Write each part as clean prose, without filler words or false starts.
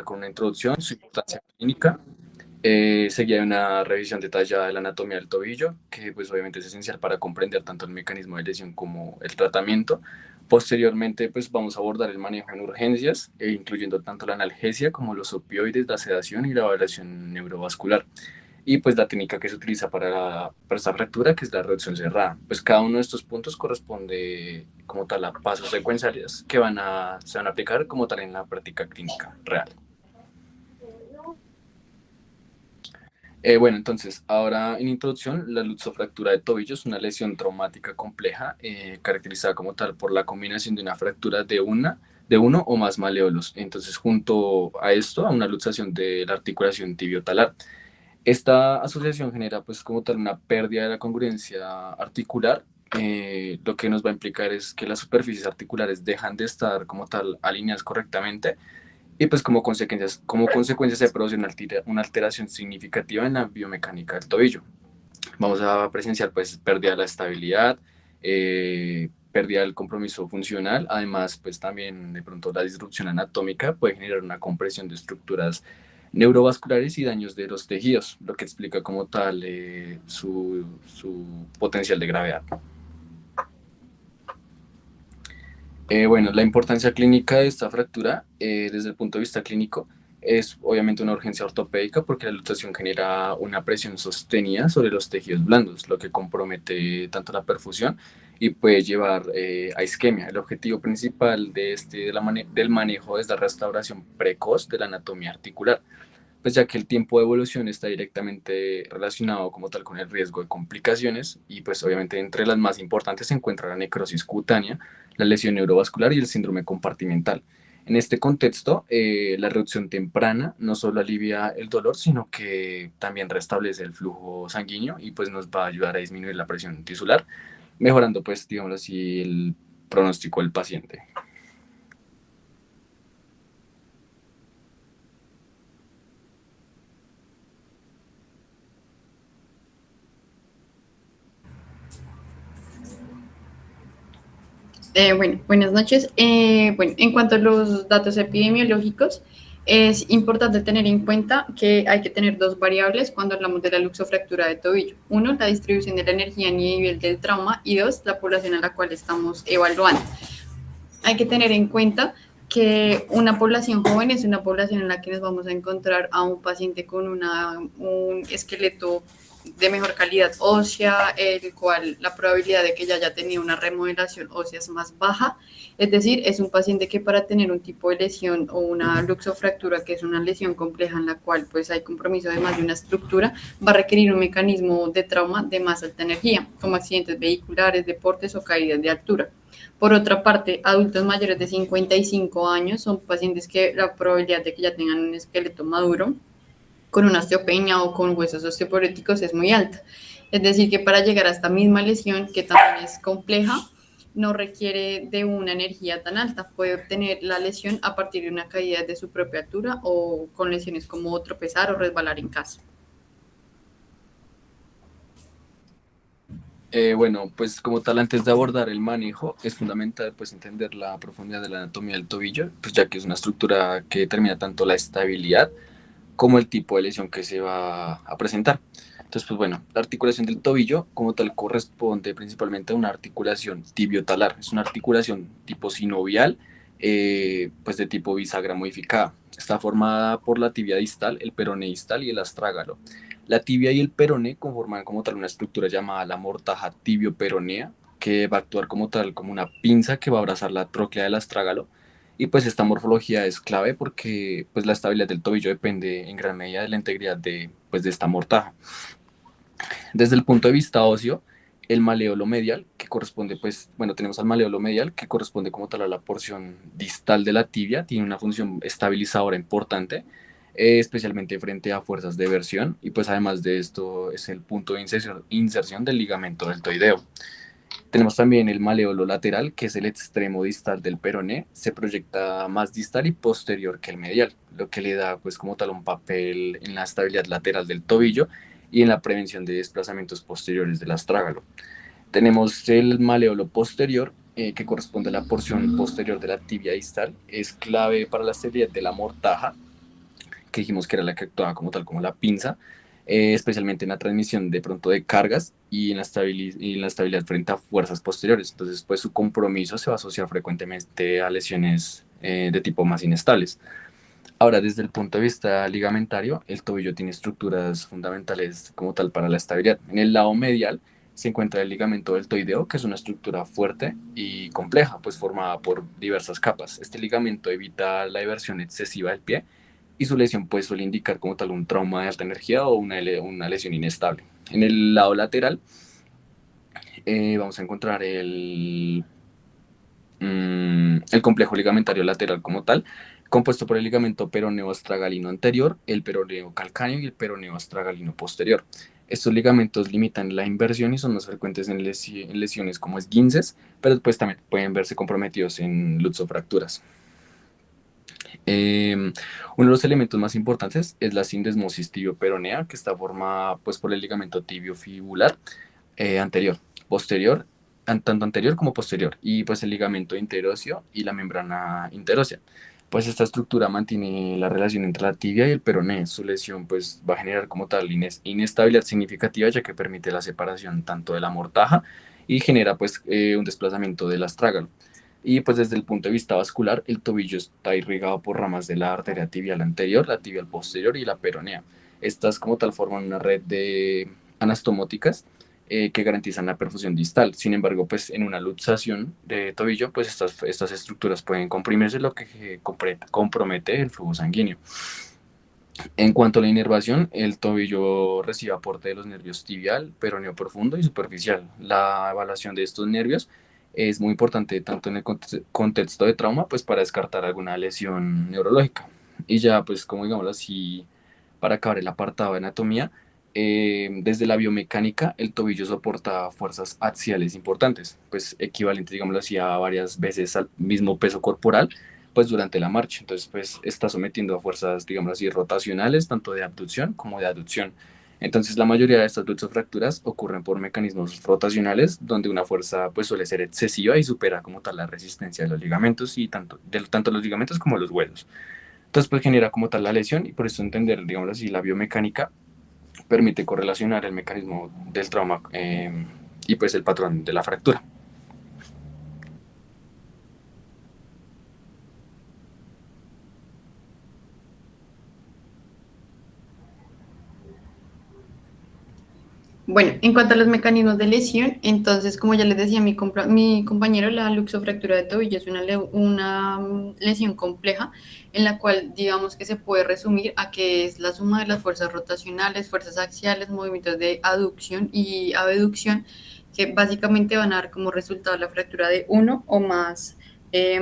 comenzar con una introducción, su importancia clínica, seguida de una revisión detallada de la anatomía del tobillo, que pues obviamente es esencial para comprender tanto el mecanismo de lesión como el tratamiento. Posteriormente, pues vamos a abordar el manejo en urgencias, incluyendo tanto la analgesia como los opioides, la sedación y la evaluación neurovascular. Y pues la técnica que se utiliza para esta fractura, que es la reducción cerrada. Pues cada uno de estos puntos corresponde como tal a pasos secuenciales que se van a aplicar como tal en la práctica clínica real. Bueno, entonces, ahora en introducción, la luxofractura de tobillo es una lesión traumática compleja, caracterizada como tal por la combinación de una fractura de uno o más maleolos. Entonces, junto a esto, a una luxación de la articulación tibiotalar. Esta asociación genera, pues, como tal, una pérdida de la congruencia articular. Lo que nos va a implicar es que las superficies articulares dejan de estar como tal alineadas correctamente y pues como consecuencia se produce una alteración significativa en la biomecánica del tobillo. Vamos a presenciar pues pérdida de la estabilidad, pérdida del compromiso funcional, además pues también de pronto la disrupción anatómica puede generar una compresión de estructuras neurovasculares y daños de los tejidos, lo que explica como tal su potencial de gravedad. Bueno, la importancia clínica de esta fractura, desde el punto de vista clínico, es obviamente una urgencia ortopédica porque la luxación genera una presión sostenida sobre los tejidos blandos, lo que compromete tanto la perfusión y puede llevar a isquemia. El objetivo principal del manejo es la restauración precoz de la anatomía articular, pues ya que el tiempo de evolución está directamente relacionado como tal con el riesgo de complicaciones y pues obviamente entre las más importantes se encuentra la necrosis cutánea, la lesión neurovascular y el síndrome compartimental. En este contexto, la reducción temprana no solo alivia el dolor, sino que también restablece el flujo sanguíneo y pues nos va a ayudar a disminuir la presión tisular, mejorando pues, digamos así, el pronóstico del paciente. Bueno, buenas noches. Bueno, en cuanto a los datos epidemiológicos, es importante tener en cuenta que hay que tener dos variables cuando hablamos de la luxofractura de tobillo. Uno, la distribución de la energía a nivel del trauma y dos, la población a la cual estamos evaluando. Hay que tener en cuenta que una población joven es una población en la que nos vamos a encontrar a un paciente con un esqueleto de mejor calidad ósea, el cual la probabilidad de que ya haya tenido una remodelación ósea es más baja. Es decir, es un paciente que para tener un tipo de lesión o una luxofractura, que es una lesión compleja en la cual pues hay compromiso de más de una estructura, va a requerir un mecanismo de trauma de más alta energía, como accidentes vehiculares, deportes o caídas de altura. Por otra parte, adultos mayores de 55 años son pacientes que la probabilidad de que ya tengan un esqueleto maduro con una osteopenia o con huesos osteoporóticos es muy alta. Es decir, que para llegar a esta misma lesión, que también es compleja, no requiere de una energía tan alta. Puede obtener la lesión a partir de una caída de su propia altura o con lesiones como tropezar o resbalar en casa. Bueno, pues como tal, antes de abordar el manejo, es fundamental pues entender la profundidad de la anatomía del tobillo, pues ya que es una estructura que determina tanto la estabilidad como el tipo de lesión que se va a presentar. Entonces, pues bueno, la articulación del tobillo como tal corresponde principalmente a una articulación tibiotalar, es una articulación tipo sinovial, pues de tipo bisagra modificada. Está formada por la tibia distal, el peroné distal y el astrágalo. La tibia y el peroné conforman como tal una estructura llamada la mortaja tibio-peronea, que va a actuar como tal, como una pinza que va a abrazar la tróclea del astrágalo. Y pues esta morfología es clave porque pues la estabilidad del tobillo depende en gran medida de la integridad pues, de esta mortaja. Desde el punto de vista óseo, el maleolo medial, que corresponde, pues, bueno, tenemos al maleolo medial, que corresponde como tal a la porción distal de la tibia, tiene una función estabilizadora importante, especialmente frente a fuerzas de eversión, y pues además de esto es el punto de inserción del ligamento deltoideo. Tenemos también el maleolo lateral, que es el extremo distal del peroné, se proyecta más distal y posterior que el medial, lo que le da pues como tal un papel en la estabilidad lateral del tobillo y en la prevención de desplazamientos posteriores del astrágalo. Tenemos el maleolo posterior, que corresponde a la porción posterior de la tibia distal, es clave para la estabilidad de la mortaja que dijimos que era la que actuaba como tal, como la pinza, especialmente en la transmisión de pronto de cargas y en la estabilidad frente a fuerzas posteriores. Entonces, pues su compromiso se va a asociar frecuentemente a lesiones de tipo más inestables. Ahora, desde el punto de vista ligamentario, el tobillo tiene estructuras fundamentales como tal para la estabilidad. En el lado medial se encuentra el ligamento deltoideo, que es una estructura fuerte y compleja, pues formada por diversas capas. Este ligamento evita la eversión excesiva del pie y su lesión pues suele indicar como tal un trauma de alta energía o una lesión inestable. En el lado lateral vamos a encontrar el complejo ligamentario lateral como tal, compuesto por el ligamento peroneo astragalino anterior, el peroneo calcáneo y el peroneo astragalino posterior. Estos ligamentos limitan la inversión y son más frecuentes en lesiones como esguinces, pero después también pueden verse comprometidos en luxofracturas. Eh, Uno de los elementos más importantes es la sindesmosis tibio-peronea, que está formada pues, por el ligamento tibio-fibular anterior, posterior, tanto anterior como posterior, y pues el ligamento interóseo y la membrana interósea. Pues esta estructura mantiene la relación entre la tibia y el peroné. Su lesión pues va a generar como tal inestabilidad significativa ya que permite la separación tanto de la mortaja y genera pues un desplazamiento del astrágalo. Y pues desde el punto de vista vascular, el tobillo está irrigado por ramas de la arteria tibial anterior, la tibial posterior y la peronea. Estas como tal forman una red de anastomóticas que garantizan la perfusión distal. Sin embargo, pues en una luxación de tobillo, pues estas estructuras pueden comprimirse, lo que compromete el flujo sanguíneo. En cuanto a la inervación, el tobillo recibe aporte de los nervios tibial, peroneo profundo y superficial. La evaluación de estos nervios es muy importante tanto en el contexto de trauma, pues para descartar alguna lesión neurológica. Y ya, pues como digamos así, para acabar el apartado de anatomía, desde la biomecánica, el tobillo soporta fuerzas axiales importantes, pues equivalentes, digámoslo así, a varias veces al mismo peso corporal, pues durante la marcha. Entonces, pues está sometiendo a fuerzas, digamos así, rotacionales, tanto de abducción como de aducción. Entonces, la mayoría de estas luxofracturas ocurren por mecanismos rotacionales, donde una fuerza pues suele ser excesiva y supera como tal la resistencia de los ligamentos y tanto los ligamentos como los huesos. Entonces, pues genera como tal la lesión y por eso entender, digamos así, la biomecánica permite correlacionar el mecanismo del trauma y pues el patrón de la fractura. Bueno, en cuanto a los mecanismos de lesión, entonces, como ya les decía mi compañero, la luxofractura de tobillo es una lesión compleja en la cual digamos que se puede resumir a que es la suma de las fuerzas rotacionales, fuerzas axiales, movimientos de aducción y abducción, que básicamente van a dar como resultado la fractura de uno o más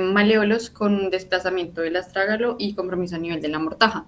maleolos con un desplazamiento del astrágalo y compromiso a nivel de la mortaja.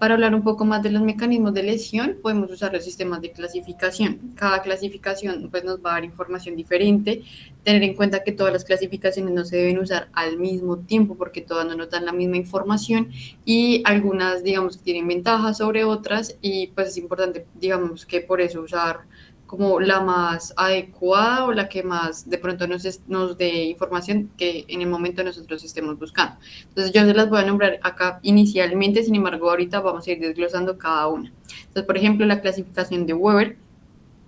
Para hablar un poco más de los mecanismos de lesión, podemos usar los sistemas de clasificación. Cada clasificación pues, nos va a dar información diferente. Tener en cuenta que todas las clasificaciones no se deben usar al mismo tiempo porque todas no nos dan la misma información y algunas, digamos, que tienen ventajas sobre otras y pues es importante, digamos, que por eso usar como la más adecuada o la que más de pronto nos dé información que en el momento nosotros estemos buscando. Entonces yo se las voy a nombrar acá inicialmente, sin embargo ahorita vamos a ir desglosando cada una. Entonces, por ejemplo, la clasificación de Weber,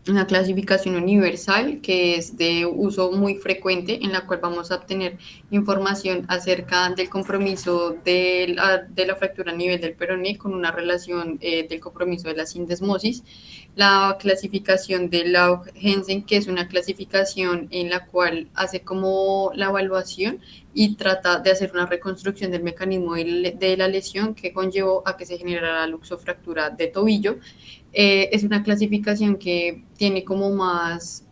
una clasificación universal que es de uso muy frecuente en la cual vamos a obtener información acerca del compromiso de la fractura a nivel del peroné con una relación del compromiso de la sindesmosis. La clasificación de Laug-Hensen, que es una clasificación en la cual hace como la evaluación y trata de hacer una reconstrucción del mecanismo de la lesión que conllevó a que se generara la luxofractura de tobillo. Es una clasificación que tiene como más,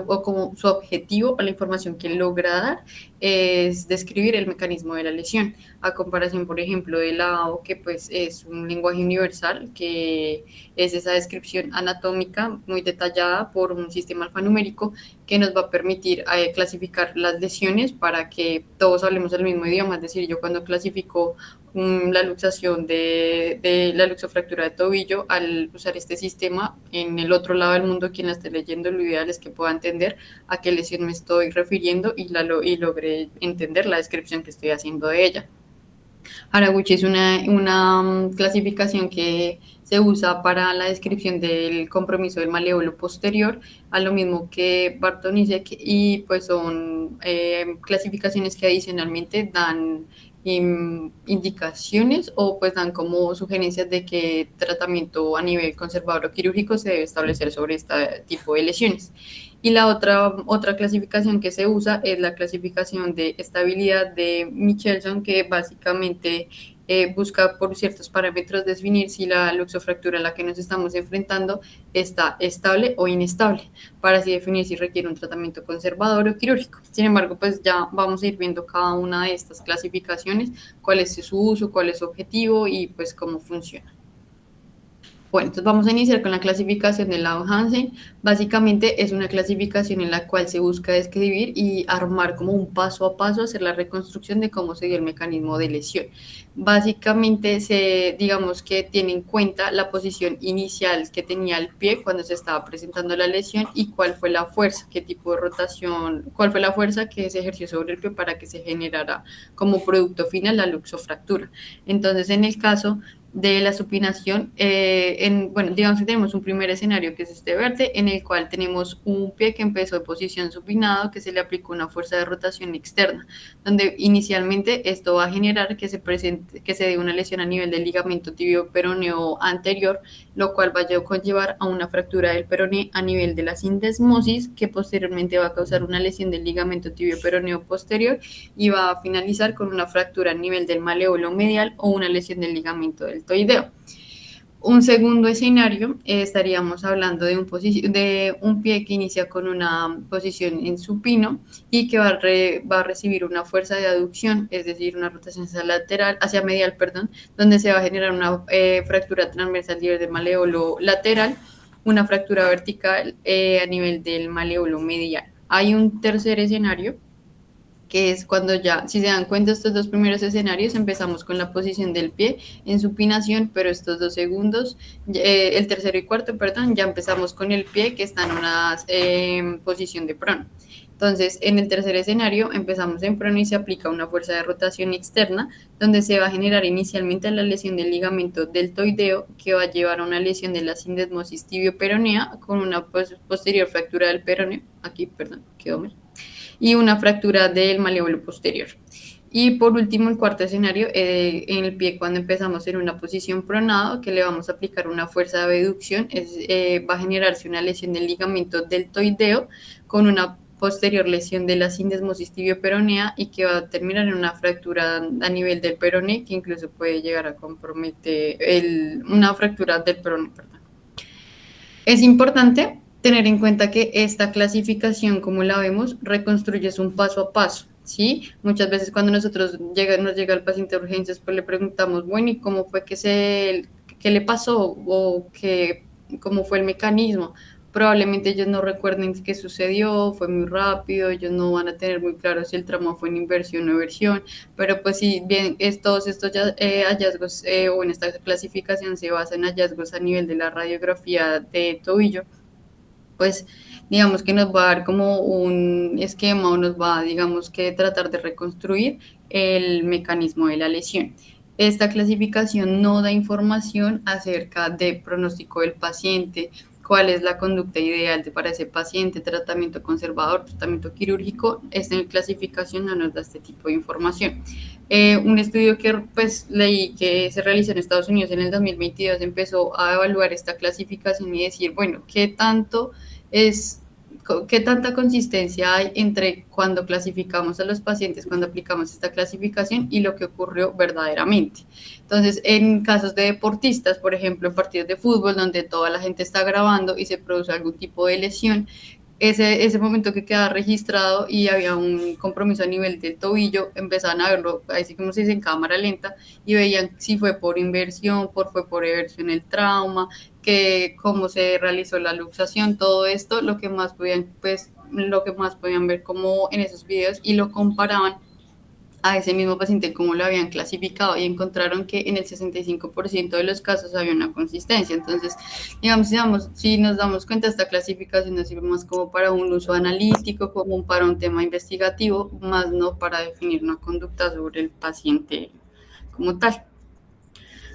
o como su objetivo o la información que logra dar es describir el mecanismo de la lesión, a comparación, por ejemplo, de la AO, que pues es un lenguaje universal, que es esa descripción anatómica muy detallada por un sistema alfanumérico que nos va a permitir clasificar las lesiones para que todos hablemos el mismo idioma, es decir, yo cuando clasifico la luxación de la luxofractura de tobillo, al usar este sistema en el otro lado del mundo, quien la esté leyendo, lo ideal es que pueda entender a qué lesión me estoy refiriendo y logre entender la descripción que estoy haciendo de ella. Haraguchi es una clasificación que se usa para la descripción del compromiso del malévolo posterior, a lo mismo que Bartók, y pues son clasificaciones que adicionalmente dan indicaciones o pues dan como sugerencias de qué tratamiento a nivel conservador o quirúrgico se debe establecer sobre este tipo de lesiones. Y la otra clasificación que se usa es la clasificación de estabilidad de Michelson, que básicamente busca por ciertos parámetros definir si la luxofractura a la que nos estamos enfrentando está estable o inestable, para así definir si requiere un tratamiento conservador o quirúrgico. Sin embargo, pues ya vamos a ir viendo cada una de estas clasificaciones, cuál es su uso, cuál es su objetivo y pues cómo funciona. Bueno, entonces vamos a iniciar con la clasificación de Lau-Hansen. Básicamente es una clasificación en la cual se busca describir y armar como un paso a paso, hacer la reconstrucción de cómo se dio el mecanismo de lesión. Básicamente digamos que tiene en cuenta la posición inicial que tenía el pie cuando se estaba presentando la lesión y cuál fue la fuerza, qué tipo de rotación, cuál fue la fuerza que se ejerció sobre el pie para que se generara como producto final la luxofractura. Entonces, en el caso de la supinación, bueno, digamos que tenemos un primer escenario que es este verde, en el cual tenemos un pie que empezó en posición supinado, que se le aplicó una fuerza de rotación externa, donde inicialmente esto va a generar que se dé una lesión a nivel del ligamento tibio peroneo anterior, lo cual va a conllevar a una fractura del peroné a nivel de la sindesmosis, que posteriormente va a causar una lesión del ligamento tibio peroneo posterior y va a finalizar con una fractura a nivel del maléolo medial o una lesión del ligamento deltoideo. Un segundo escenario, estaríamos hablando de un pie que inicia con una posición en supino y que va a recibir una fuerza de aducción, es decir, una rotación hacia medial, perdón, donde se va a generar una fractura transversal libre del maléolo lateral, una fractura vertical a nivel del maléolo medial. Hay un tercer escenario que es cuando ya, si se dan cuenta, estos dos primeros escenarios, empezamos con la posición del pie en supinación, pero estos dos segundos, el tercero y cuarto, perdón, ya empezamos con el pie que está en una posición de prono. Entonces, en el tercer escenario empezamos en prono y se aplica una fuerza de rotación externa, donde se va a generar inicialmente la lesión del ligamento deltoideo, que va a llevar a una lesión de la sindesmosis tibio-peronea con una posterior fractura del peroneo. Aquí, perdón, quedó mal, y una fractura del maléolo posterior. Y por último, el cuarto escenario, en el pie cuando empezamos en una posición pronado, que le vamos a aplicar una fuerza de abducción, va a generarse una lesión del ligamento deltoideo con una posterior lesión de la sindesmosis tibio-peronea y que va a terminar en una fractura a nivel del peroné, que incluso puede llegar a comprometer una fractura del peroné, perdón. Es importante tener en cuenta que esta clasificación, como la vemos, reconstruye un paso a paso, ¿sí? Muchas veces cuando nos llega el paciente de urgencias, pues le preguntamos, bueno, ¿y cómo fue qué le pasó o cómo fue el mecanismo? Probablemente ellos no recuerden qué sucedió, fue muy rápido, ellos no van a tener muy claro si el trauma fue en inversión o eversión, pero pues si bien todos estos hallazgos o en esta clasificación se basan en hallazgos a nivel de la radiografía de tobillo, pues digamos que nos va a dar como un esquema o nos va, digamos que tratar de reconstruir el mecanismo de la lesión. Esta clasificación no da información acerca del pronóstico del paciente, cuál es la conducta ideal para ese paciente, tratamiento conservador, tratamiento quirúrgico. Esta clasificación no nos da este tipo de información. Un estudio que pues leí que se realizó en Estados Unidos en el 2022 empezó a evaluar esta clasificación y decir, bueno, qué tanta consistencia hay entre cuando clasificamos a los pacientes, cuando aplicamos esta clasificación y lo que ocurrió verdaderamente. Entonces, en casos de deportistas, por ejemplo, en partidos de fútbol donde toda la gente está grabando y se produce algún tipo de lesión, ese momento que queda registrado y había un compromiso a nivel del tobillo, empezaban a verlo, así como se dice, en cámara lenta, y veían si fue por inversión, fue por eversión el trauma, que cómo se realizó la luxación, todo esto, lo que más podían ver como en esos videos y lo comparaban a ese mismo paciente cómo lo habían clasificado y encontraron que en el 65% de los casos había una consistencia. Entonces, digamos, si nos damos cuenta, esta clasificación nos sirve más como para un uso analítico, como para un tema investigativo, más no para definir una conducta sobre el paciente como tal.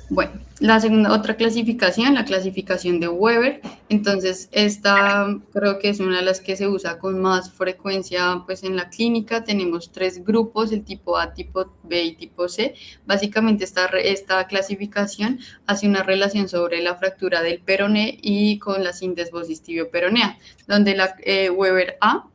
Bueno, la segunda, otra clasificación, la clasificación de Weber. Entonces, esta creo que es una de las que se usa con más frecuencia pues, en la clínica. Tenemos tres grupos, el tipo A, tipo B y tipo C. Básicamente, esta clasificación hace una relación sobre la fractura del peroné y con la sindesmosis tibio-peronea, donde la Weber A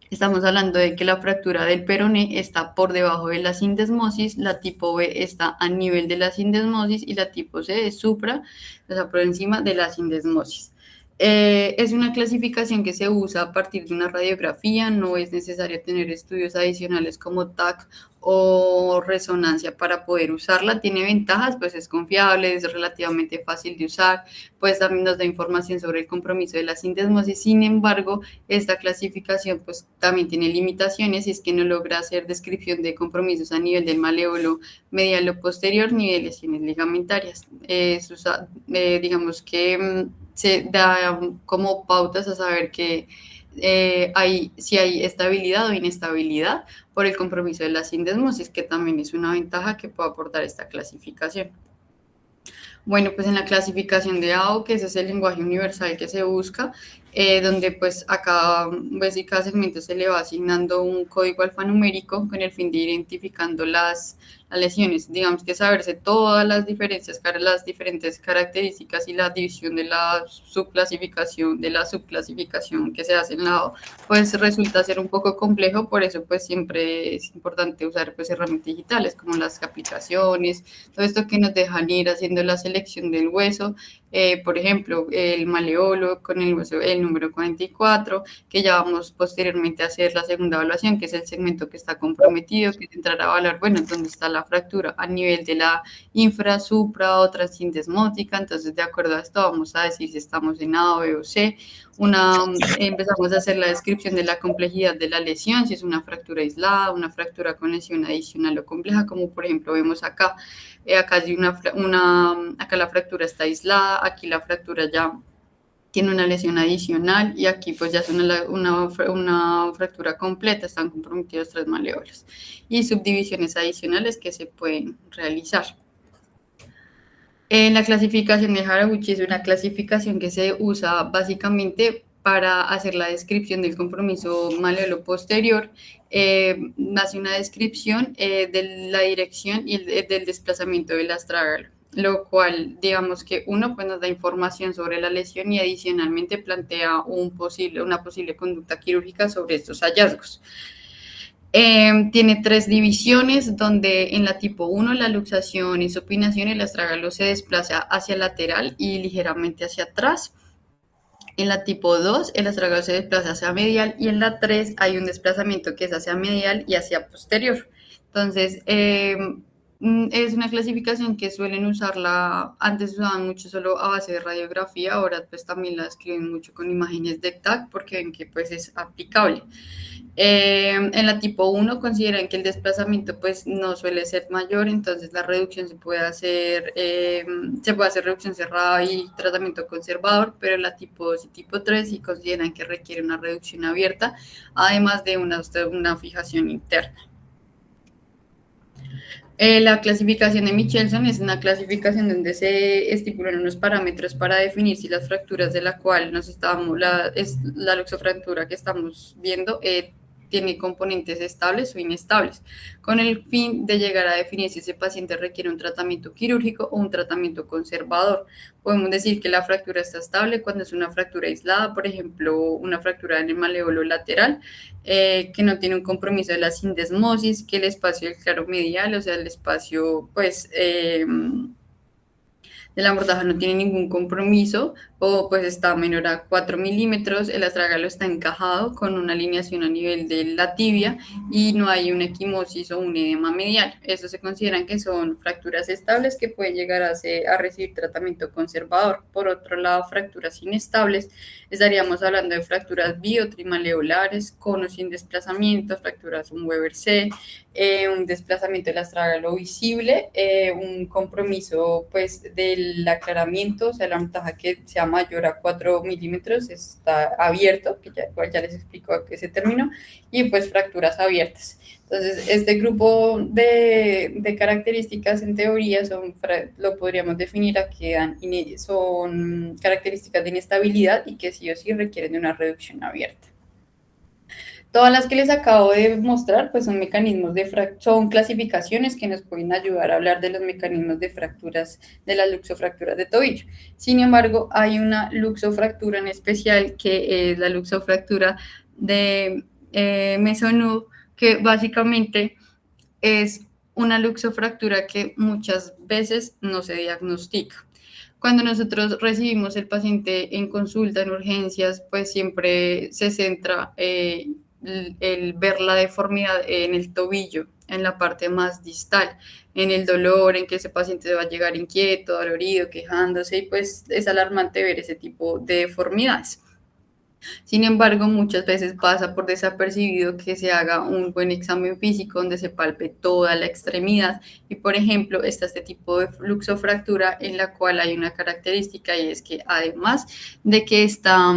estamos hablando de que la fractura del peroné está por debajo de la sindesmosis, la tipo B está a nivel de la sindesmosis y la tipo C es supra, o sea, por encima de la sindesmosis. Es una clasificación que se usa a partir de una radiografía, no es necesario tener estudios adicionales como TAC o resonancia para poder usarla. Tiene ventajas, pues es confiable, es relativamente fácil de usar, pues también nos da información sobre el compromiso de la sindesmosis. Sin embargo, esta clasificación pues también tiene limitaciones y es que no logra hacer descripción de compromisos a nivel del malévolo medial o posterior ni de lesiones ligamentarias. Digamos que se da como pautas a saber que si hay estabilidad o inestabilidad por el compromiso de la sindesmosis, que también es una ventaja que puede aportar esta clasificación. Bueno, pues en la clasificación de AO, que ese es el lenguaje universal que se busca, donde pues a cada vez y cada segmento se le va asignando un código alfanumérico con el fin de ir identificando las lesiones. Digamos que saberse todas las diferencias, las diferentes características y la división de la subclasificación, que se hace en la AO, pues resulta ser un poco complejo, por eso pues siempre es importante usar pues herramientas digitales como las aplicaciones, todo esto que nos dejan ir haciendo la selección del hueso, por ejemplo, el maleolo con el hueso, el número 44, que ya vamos posteriormente a hacer la segunda evaluación, que es el segmento que está comprometido, que es entrar a evaluar, bueno, dónde está la fractura a nivel de la infra, supra o transindesmótica. Entonces, de acuerdo a esto, vamos a decir si estamos en A, B o C. Empezamos a hacer la descripción de la complejidad de la lesión, si es una fractura aislada, una fractura con lesión adicional o compleja, como por ejemplo vemos acá. Acá la fractura está aislada, aquí la fractura ya tiene una lesión adicional y aquí pues ya es una fractura completa, están comprometidos tres maleolos y subdivisiones adicionales que se pueden realizar. La clasificación de Haraguchi es una clasificación que se usa básicamente para hacer la descripción del compromiso maleolo posterior. Hace una descripción de la dirección y del desplazamiento del astrágalo, lo cual, digamos que uno pues nos da información sobre la lesión y adicionalmente plantea una posible conducta quirúrgica sobre estos hallazgos. Tiene tres divisiones, donde en la tipo 1 la luxación y supinación, el astrágalo se desplaza hacia lateral y ligeramente hacia atrás. En la tipo 2 el astrágalo se desplaza hacia medial y en la 3 hay un desplazamiento que es hacia medial y hacia posterior. Entonces, es una clasificación que suelen usarla, antes usaban mucho solo a base de radiografía, ahora pues también la escriben mucho con imágenes de TAC porque ven que pues es aplicable. En la tipo 1 consideran que el desplazamiento pues no suele ser mayor, entonces la reducción se puede hacer reducción cerrada y tratamiento conservador, pero en la tipo 2 y tipo 3 sí consideran que requiere una reducción abierta, además de una fijación interna. La clasificación de Michelson es una clasificación donde se estipulan unos parámetros para definir si las fracturas de la cual la luxofractura que estamos viendo tiene componentes estables o inestables, con el fin de llegar a definir si ese paciente requiere un tratamiento quirúrgico o un tratamiento conservador. Podemos decir que la fractura está estable cuando es una fractura aislada, por ejemplo, una fractura en el maléolo lateral, que no tiene un compromiso de la sindesmosis, que el espacio del claro medial, o sea, el espacio, pues, de la mordaja no tiene ningún compromiso o pues está menor a 4 milímetros, el astrágalo está encajado con una alineación a nivel de la tibia y no hay una equimosis o un edema medial. Eso se consideran que son fracturas estables que pueden llegar a recibir tratamiento conservador. Por otro lado, fracturas inestables, estaríamos hablando de fracturas biotrimaleolares, conos sin desplazamiento, fracturas un Weber C, un desplazamiento del astrágalo visible, un compromiso pues del el aclaramiento, o sea, la ventaja que sea mayor a 4 milímetros está abierto, que ya, igual ya les explico a qué se terminó, y pues fracturas abiertas. Entonces, este grupo de características en teoría lo podríamos definir a que son características de inestabilidad y que sí o sí requieren de una reducción abierta. Todas las que les acabo de mostrar, pues son mecanismos son clasificaciones que nos pueden ayudar a hablar de los mecanismos de fracturas, de las luxofracturas de tobillo. Sin embargo, hay una luxofractura en especial, que es la luxofractura de Maisonneuve, que básicamente es una luxofractura que muchas veces no se diagnostica. Cuando nosotros recibimos el paciente en consulta, en urgencias, pues siempre se centra el ver la deformidad en el tobillo, en la parte más distal, en el dolor, en que ese paciente va a llegar inquieto, dolorido, quejándose, y pues es alarmante ver ese tipo de deformidades. Sin embargo, muchas veces pasa por desapercibido que se haga un buen examen físico donde se palpe toda la extremidad, y por ejemplo está este tipo de luxofractura en la cual hay una característica, y es que además de que está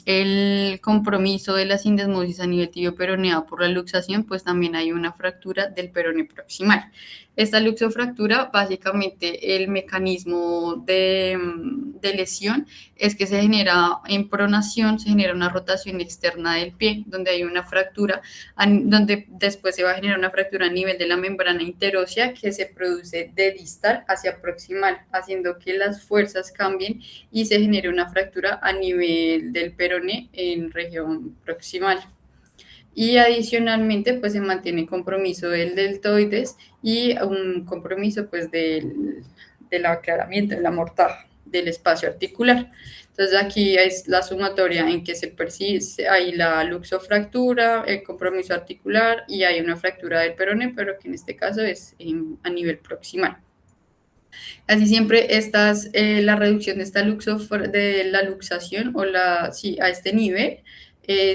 el compromiso de la sindesmosis a nivel tibio-peroneal por la luxación, pues también hay una fractura del peroné proximal. Esta luxofractura, básicamente el mecanismo de lesión es que se genera en pronación, se genera una rotación externa del pie, donde hay una fractura, donde después se va a generar una fractura a nivel de la membrana interósea que se produce de distal hacia proximal, haciendo que las fuerzas cambien y se genere una fractura a nivel del peroné en región proximal. Y adicionalmente pues se mantiene compromiso del deltoides y un compromiso pues del aclaramiento, de la mortaja, del espacio articular. Entonces aquí es la sumatoria en que se percibe, hay la luxofractura, el compromiso articular y hay una fractura del peroné, pero que en este caso es a nivel proximal. Casi siempre la reducción de de la luxación a este nivel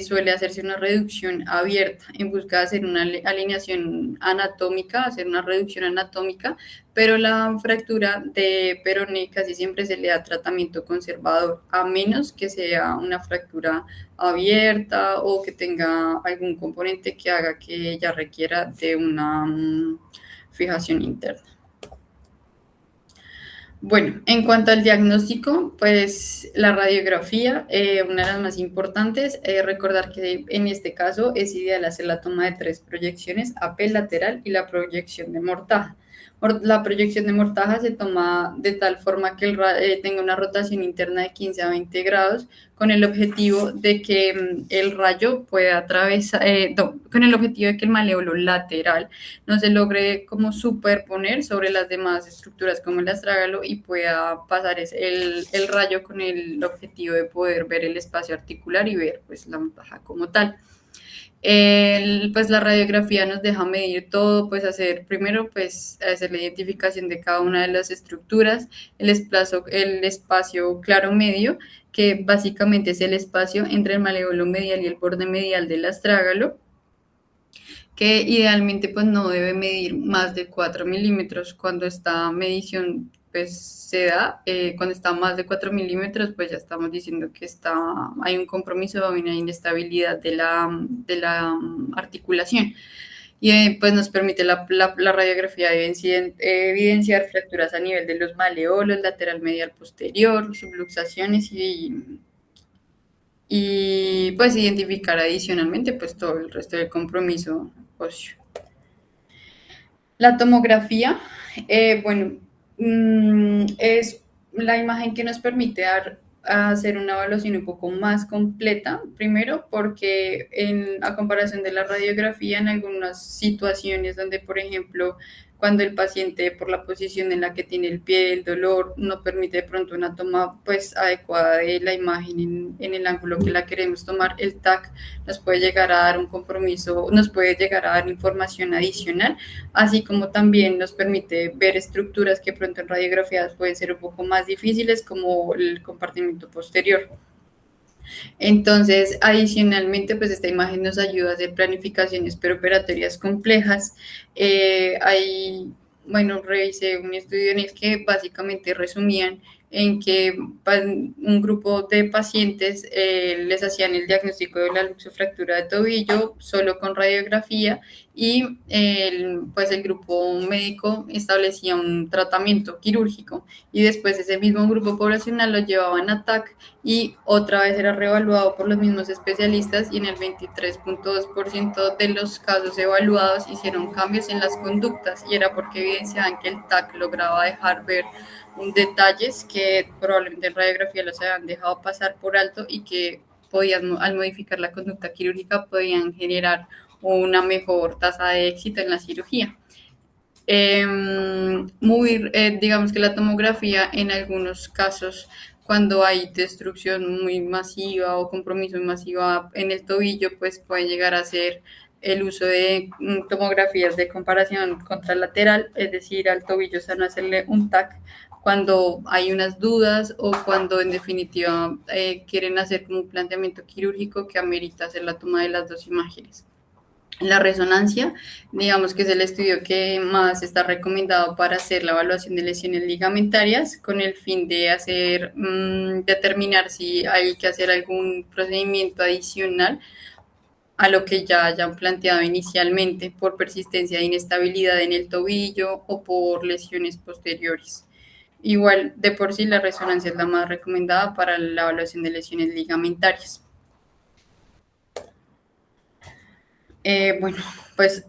suele hacerse una reducción abierta en busca de hacer una alineación anatómica, hacer una reducción anatómica, pero la fractura de peroné casi siempre se le da tratamiento conservador, a menos que sea una fractura abierta o que tenga algún componente que haga que ella requiera de una fijación interna. Bueno, en cuanto al diagnóstico, pues la radiografía, una de las más importantes, recordar que en este caso es ideal hacer la toma de 3 proyecciones, AP lateral y la proyección de mortaja. La proyección de mortaja se toma de tal forma que tenga una rotación interna de 15 a 20 grados, con el objetivo de que el rayo pueda atravesar, con el objetivo de que el malévolo lateral no se logre como superponer sobre las demás estructuras como el astrágalo y pueda pasar el rayo con el objetivo de poder ver el espacio articular y ver pues la mortaja como tal. Pues la radiografía nos deja medir todo, pues primero pues hacer la identificación de cada una de las estructuras, el espacio claro medio, que básicamente es el espacio entre el malévolo medial y el borde medial del astrágalo, que idealmente pues no debe medir más de 4 milímetros. Cuando esta medición pues se da, cuando está más de 4 milímetros, pues ya estamos diciendo que hay un compromiso, hay una inestabilidad de la articulación. Y pues nos permite la radiografía evidenciar fracturas a nivel de los maleolos, lateral medial posterior, subluxaciones y pues identificar adicionalmente pues todo el resto del compromiso óseo. La tomografía, bueno, es la imagen que nos permite hacer una evaluación un poco más completa, primero porque a comparación de la radiografía, en algunas situaciones donde, por ejemplo, cuando el paciente, por la posición en la que tiene el pie, el dolor, no permite de pronto una toma pues adecuada de la imagen en el ángulo que la queremos tomar, el TAC nos puede llegar a dar un compromiso, nos puede llegar a dar información adicional, así como también nos permite ver estructuras que pronto en radiografías pueden ser un poco más difíciles, como el compartimento posterior. Entonces, adicionalmente, pues esta imagen nos ayuda a hacer planificaciones preoperatorias complejas. Hay bueno, revisé un estudio en el que básicamente resumían en que un grupo de pacientes les hacían el diagnóstico de la luxofractura de tobillo solo con radiografía y pues el grupo médico establecía un tratamiento quirúrgico y después ese mismo grupo poblacional lo llevaban a TAC y otra vez era reevaluado por los mismos especialistas y en el 23.2% de los casos evaluados hicieron cambios en las conductas y era porque evidenciaban que el TAC lograba dejar ver detalles que probablemente en radiografía los habían dejado pasar por alto y que podían, al modificar la conducta quirúrgica, podían generar una mejor tasa de éxito en la cirugía. Digamos que la tomografía en algunos casos, cuando hay destrucción muy masiva o compromiso muy masiva en el tobillo, pues puede llegar a ser el uso de tomografías de comparación contralateral, es decir, al tobillo sano hacerle un TAC cuando hay unas dudas o cuando en definitiva quieren hacer como un planteamiento quirúrgico que amerita hacer la toma de las dos imágenes. La resonancia, digamos que es el estudio que más está recomendado para hacer la evaluación de lesiones ligamentarias con el fin de hacer, determinar si hay que hacer algún procedimiento adicional a lo que ya hayan planteado inicialmente por persistencia de inestabilidad en el tobillo o por lesiones posteriores. Igual, de por sí, la resonancia es la más recomendada para la evaluación de lesiones ligamentarias. Bueno, pues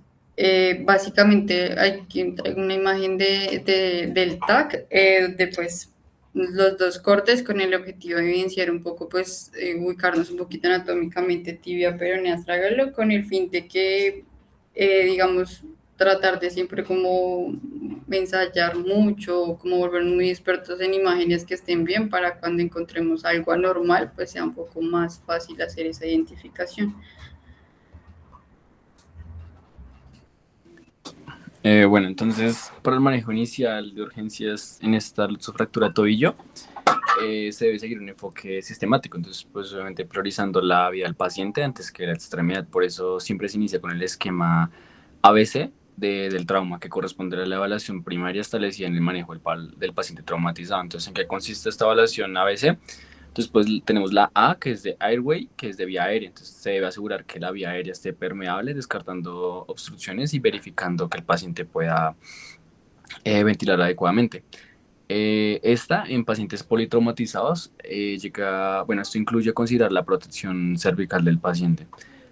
básicamente aquí traigo una imagen del TAC, de pues los dos cortes con el objetivo de evidenciar un poco, pues ubicarnos un poquito anatómicamente tibia, peronea, trágalo, con el fin de que, digamos, tratar de siempre como ensayar mucho, como volver muy expertos en imágenes que estén bien para cuando encontremos algo anormal, pues sea un poco más fácil hacer esa identificación. Bueno, entonces, para el manejo inicial de urgencias en esta fractura de tobillo, se debe seguir un enfoque sistemático, entonces, pues obviamente priorizando la vida del paciente antes que la extremidad. Por eso siempre se inicia con el esquema ABC del trauma, que corresponde a la evaluación primaria establecida en el manejo del paciente traumatizado. Entonces, ¿en qué consiste esta evaluación ABC? Entonces, pues tenemos la A, que es de airway, que es de vía aérea. Entonces, se debe asegurar que la vía aérea esté permeable, descartando obstrucciones y verificando que el paciente pueda ventilar adecuadamente. Esta, en pacientes politraumatizados, bueno, esto incluye considerar la protección cervical del paciente.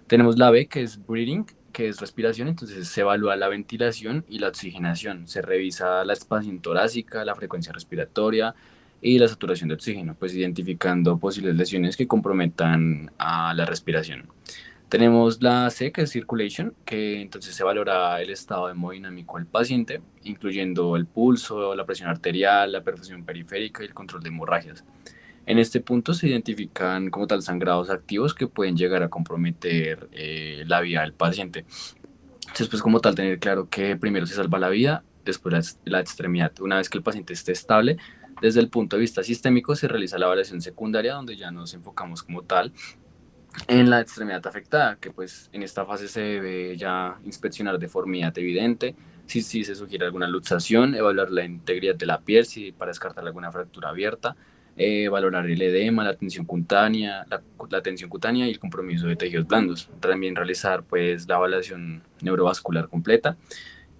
Tenemos la B, que es breathing, que es respiración, entonces se evalúa la ventilación y la oxigenación. Se revisa la expansión torácica, la frecuencia respiratoria y la saturación de oxígeno, pues identificando posibles lesiones que comprometan a la respiración. Tenemos la C, que es circulation, que entonces se valora el estado hemodinámico del paciente, incluyendo el pulso, la presión arterial, la perfusión periférica y el control de hemorragias. En este punto se identifican como tal sangrados activos que pueden llegar a comprometer la vida del paciente. Entonces, pues como tal, tener claro que primero se salva la vida, después la extremidad. Una vez que el paciente esté estable, desde el punto de vista sistémico se realiza la evaluación secundaria, donde ya nos enfocamos como tal en la extremidad afectada, que pues en esta fase se debe ya inspeccionar deformidad evidente, si se sugiere alguna luxación, evaluar la integridad de la piel si, para descartar alguna fractura abierta, valorar el edema, la tensión cutánea, la tensión cutánea y el compromiso de tejidos blandos. También realizar pues la evaluación neurovascular completa.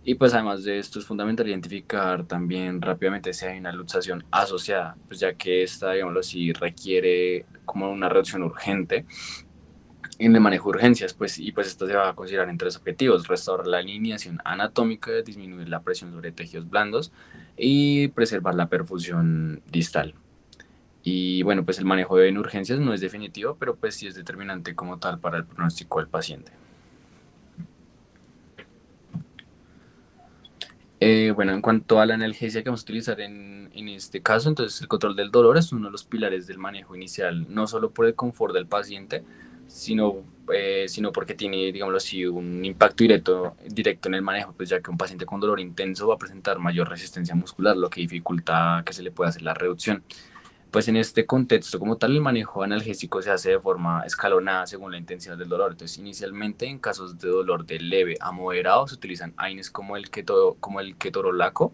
Y pues además de esto es fundamental identificar también rápidamente si hay una luxación asociada, pues ya que esta, digámoslo así, requiere como una reacción urgente en el manejo de urgencias, pues, y pues esto se va a considerar en tres objetivos: restaurar la alineación anatómica, disminuir la presión sobre tejidos blandos y preservar la perfusión distal. Y bueno, pues el manejo en urgencias no es definitivo, pero pues sí es determinante como tal para el pronóstico del paciente. Bueno, en cuanto a la analgesia que vamos a utilizar en este caso, entonces el control del dolor es uno de los pilares del manejo inicial, no solo por el confort del paciente, sino porque tiene, digámoslo así, un impacto directo en el manejo, pues ya que un paciente con dolor intenso va a presentar mayor resistencia muscular, lo que dificulta que se le pueda hacer la reducción. Pues en este contexto como tal el manejo analgésico se hace de forma escalonada según la intensidad del dolor. Entonces inicialmente en casos de dolor de leve a moderado se utilizan AINES como el ketorolaco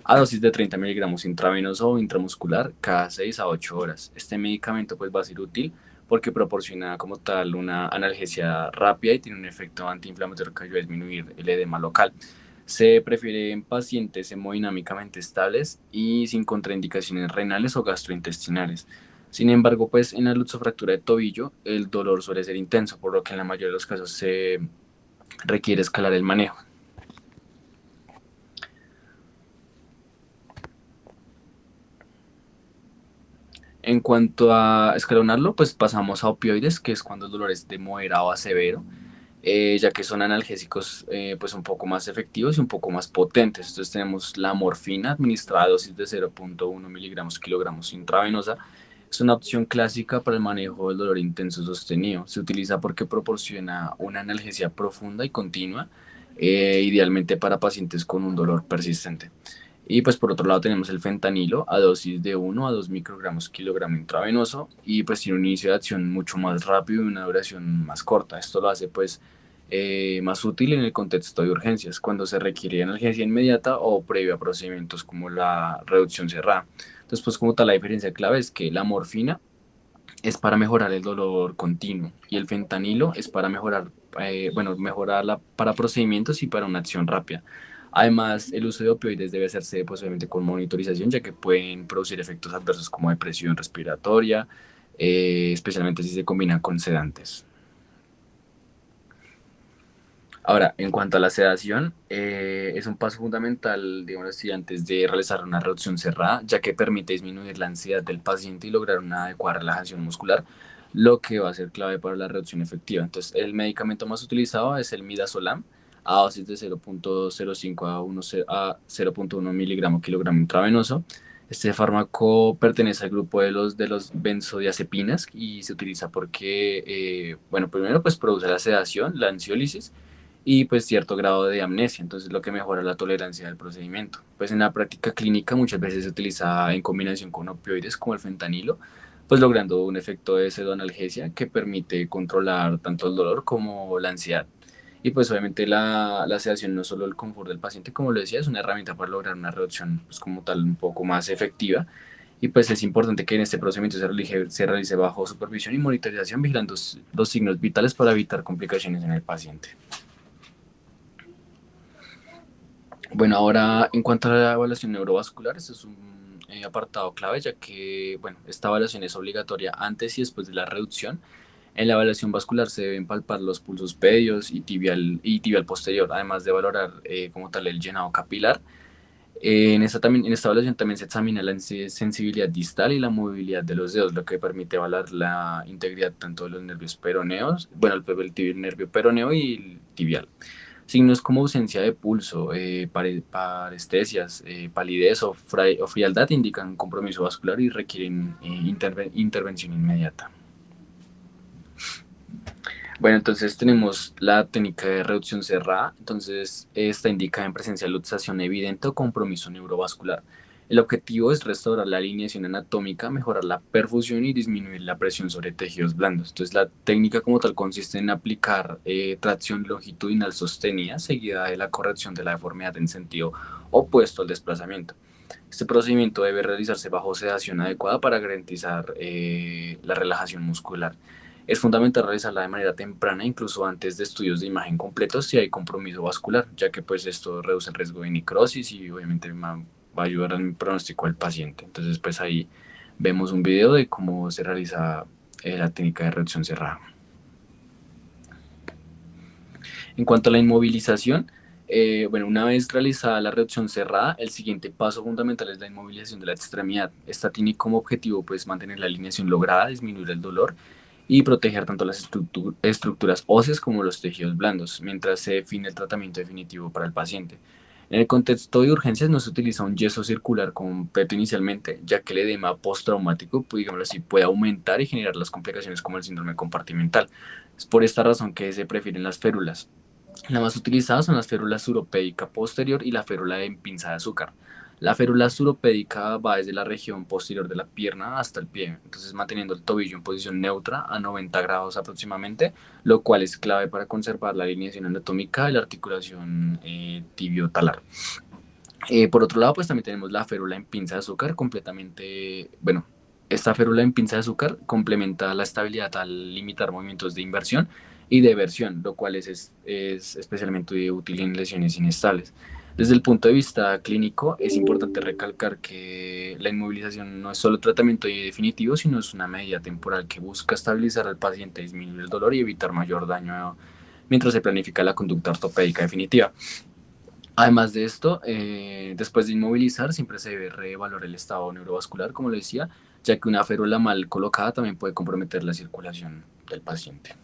a dosis de 30 miligramos intravenoso o intramuscular cada 6 a 8 horas. Este medicamento pues va a ser útil porque proporciona como tal una analgesia rápida y tiene un efecto antiinflamatorio que ayuda a disminuir el edema local. Se prefiere en pacientes hemodinámicamente estables y sin contraindicaciones renales o gastrointestinales. Sin embargo, pues en la luxofractura de tobillo el dolor suele ser intenso, por lo que en la mayoría de los casos se requiere escalar el manejo. En cuanto a escalonarlo, pues pasamos a opioides, que es cuando el dolor es de moderado a severo, ya que son analgésicos pues un poco más efectivos y un poco más potentes. Entonces tenemos la morfina administrada a dosis de 0.1 miligramos kilogramos intravenosa. Es una opción clásica para el manejo del dolor intenso sostenido. Se utiliza porque proporciona una analgesia profunda y continua, idealmente para pacientes con un dolor persistente. Y pues por otro lado tenemos el fentanilo a dosis de 1 a 2 microgramos kilogramo intravenoso y pues tiene un inicio de acción mucho más rápido y una duración más corta. Esto lo hace pues más útil en el contexto de urgencias, cuando se requiere analgesia inmediata o previo a procedimientos como la reducción cerrada. Entonces pues como tal la diferencia clave es que la morfina es para mejorar el dolor continuo y el fentanilo es para mejorar, mejorarla para procedimientos y para una acción rápida. Además, el uso de opioides debe hacerse posiblemente con monitorización, ya que pueden producir efectos adversos como depresión respiratoria, especialmente si se combinan con sedantes. Ahora, en cuanto a la sedación, es un paso fundamental, digamos así, antes de realizar una reducción cerrada, ya que permite disminuir la ansiedad del paciente y lograr una adecuada relajación muscular, lo que va a ser clave para la reducción efectiva. Entonces, el medicamento más utilizado es el midazolam, a dosis de 0.05 a 0.1 miligramo kilogramo intravenoso. Este fármaco pertenece al grupo de los benzodiazepinas y se utiliza porque, primero pues produce la sedación, la ansiólisis, y pues cierto grado de amnesia, entonces lo que mejora la tolerancia del procedimiento. Pues en la práctica clínica muchas veces se utiliza en combinación con opioides como el fentanilo, pues logrando un efecto de pseudoanalgesia que permite controlar tanto el dolor como la ansiedad. Y pues obviamente la sedación no es solo el confort del paciente, como lo decía, es una herramienta para lograr una reducción pues como tal un poco más efectiva. Y pues es importante que en este procedimiento se realice bajo supervisión y monitorización, vigilando los signos vitales para evitar complicaciones en el paciente. Bueno, ahora en cuanto a la evaluación neurovascular, este es un apartado clave, ya que, bueno, esta evaluación es obligatoria antes y después de la reducción. En la evaluación vascular se deben palpar los pulsos pedios y tibial posterior, además de valorar como tal el llenado capilar. En esta evaluación también se examina la sensibilidad distal y la movilidad de los dedos, lo que permite evaluar la integridad tanto de los nervios peroneos, bueno, el nervio peroneo y el tibial. Signos como ausencia de pulso, parestesias, palidez o frialdad indican compromiso vascular y requieren intervención inmediata. Bueno, entonces tenemos la técnica de reducción cerrada. Entonces, esta indica en presencia de luxación evidente o compromiso neurovascular. El objetivo es restaurar la alineación anatómica, mejorar la perfusión y disminuir la presión sobre tejidos blandos. Entonces, la técnica como tal consiste en aplicar tracción longitudinal sostenida, seguida de la corrección de la deformidad en sentido opuesto al desplazamiento. Este procedimiento debe realizarse bajo sedación adecuada para garantizar la relajación muscular. Es fundamental realizarla de manera temprana, incluso antes de estudios de imagen completos si hay compromiso vascular, ya que pues esto reduce el riesgo de necrosis y obviamente va a ayudar al pronóstico del paciente. Entonces pues ahí vemos un video de cómo se realiza la técnica de reducción cerrada. En cuanto a la inmovilización, una vez realizada la reducción cerrada, el siguiente paso fundamental es la inmovilización de la extremidad. Esta tiene como objetivo pues mantener la alineación lograda, disminuir el dolor y proteger tanto las estructuras óseas como los tejidos blandos, mientras se define el tratamiento definitivo para el paciente. En el contexto de urgencias no se utiliza un yeso circular completo inicialmente, ya que el edema postraumático, pues, digámoslo así, puede aumentar y generar las complicaciones como el síndrome compartimental. Es por esta razón que se prefieren las férulas. Las más utilizadas son las férulas uropédica posterior y la férula de pinza de azúcar. La férula suropédica va desde la región posterior de la pierna hasta el pie, entonces manteniendo el tobillo en posición neutra a 90 grados aproximadamente, lo cual es clave para conservar la alineación anatómica y la articulación tibio-talar. Por otro lado, pues también tenemos la férula en pinza de azúcar, completamente, bueno, esta férula en pinza de azúcar complementa la estabilidad al limitar movimientos de inversión y de eversión, lo cual es especialmente útil en lesiones inestables. Desde el punto de vista clínico, es importante recalcar que la inmovilización no es solo tratamiento definitivo, sino es una medida temporal que busca estabilizar al paciente, disminuir el dolor y evitar mayor daño mientras se planifica la conducta ortopédica definitiva. Además de esto, después de inmovilizar, siempre se debe reevaluar el estado neurovascular, como lo decía, ya que una férula mal colocada también puede comprometer la circulación del paciente.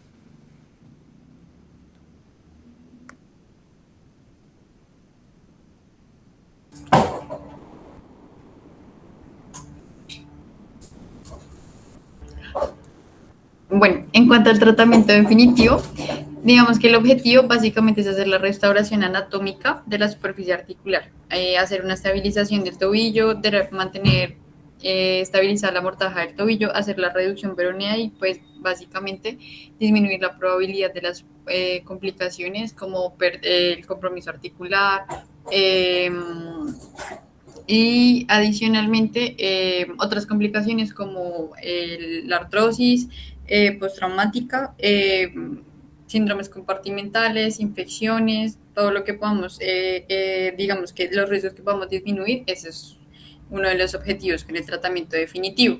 Bueno, en cuanto al tratamiento definitivo, digamos que el objetivo básicamente es hacer la restauración anatómica de la superficie articular, hacer una estabilización del tobillo, de mantener estabilizar la mortaja del tobillo, hacer la reducción peronea y pues básicamente disminuir la probabilidad de las complicaciones como el compromiso articular. Y adicionalmente otras complicaciones como la artrosis postraumática, síndromes compartimentales, infecciones, todo lo que podamos, digamos que los riesgos que podamos disminuir, ese es uno de los objetivos con el tratamiento definitivo.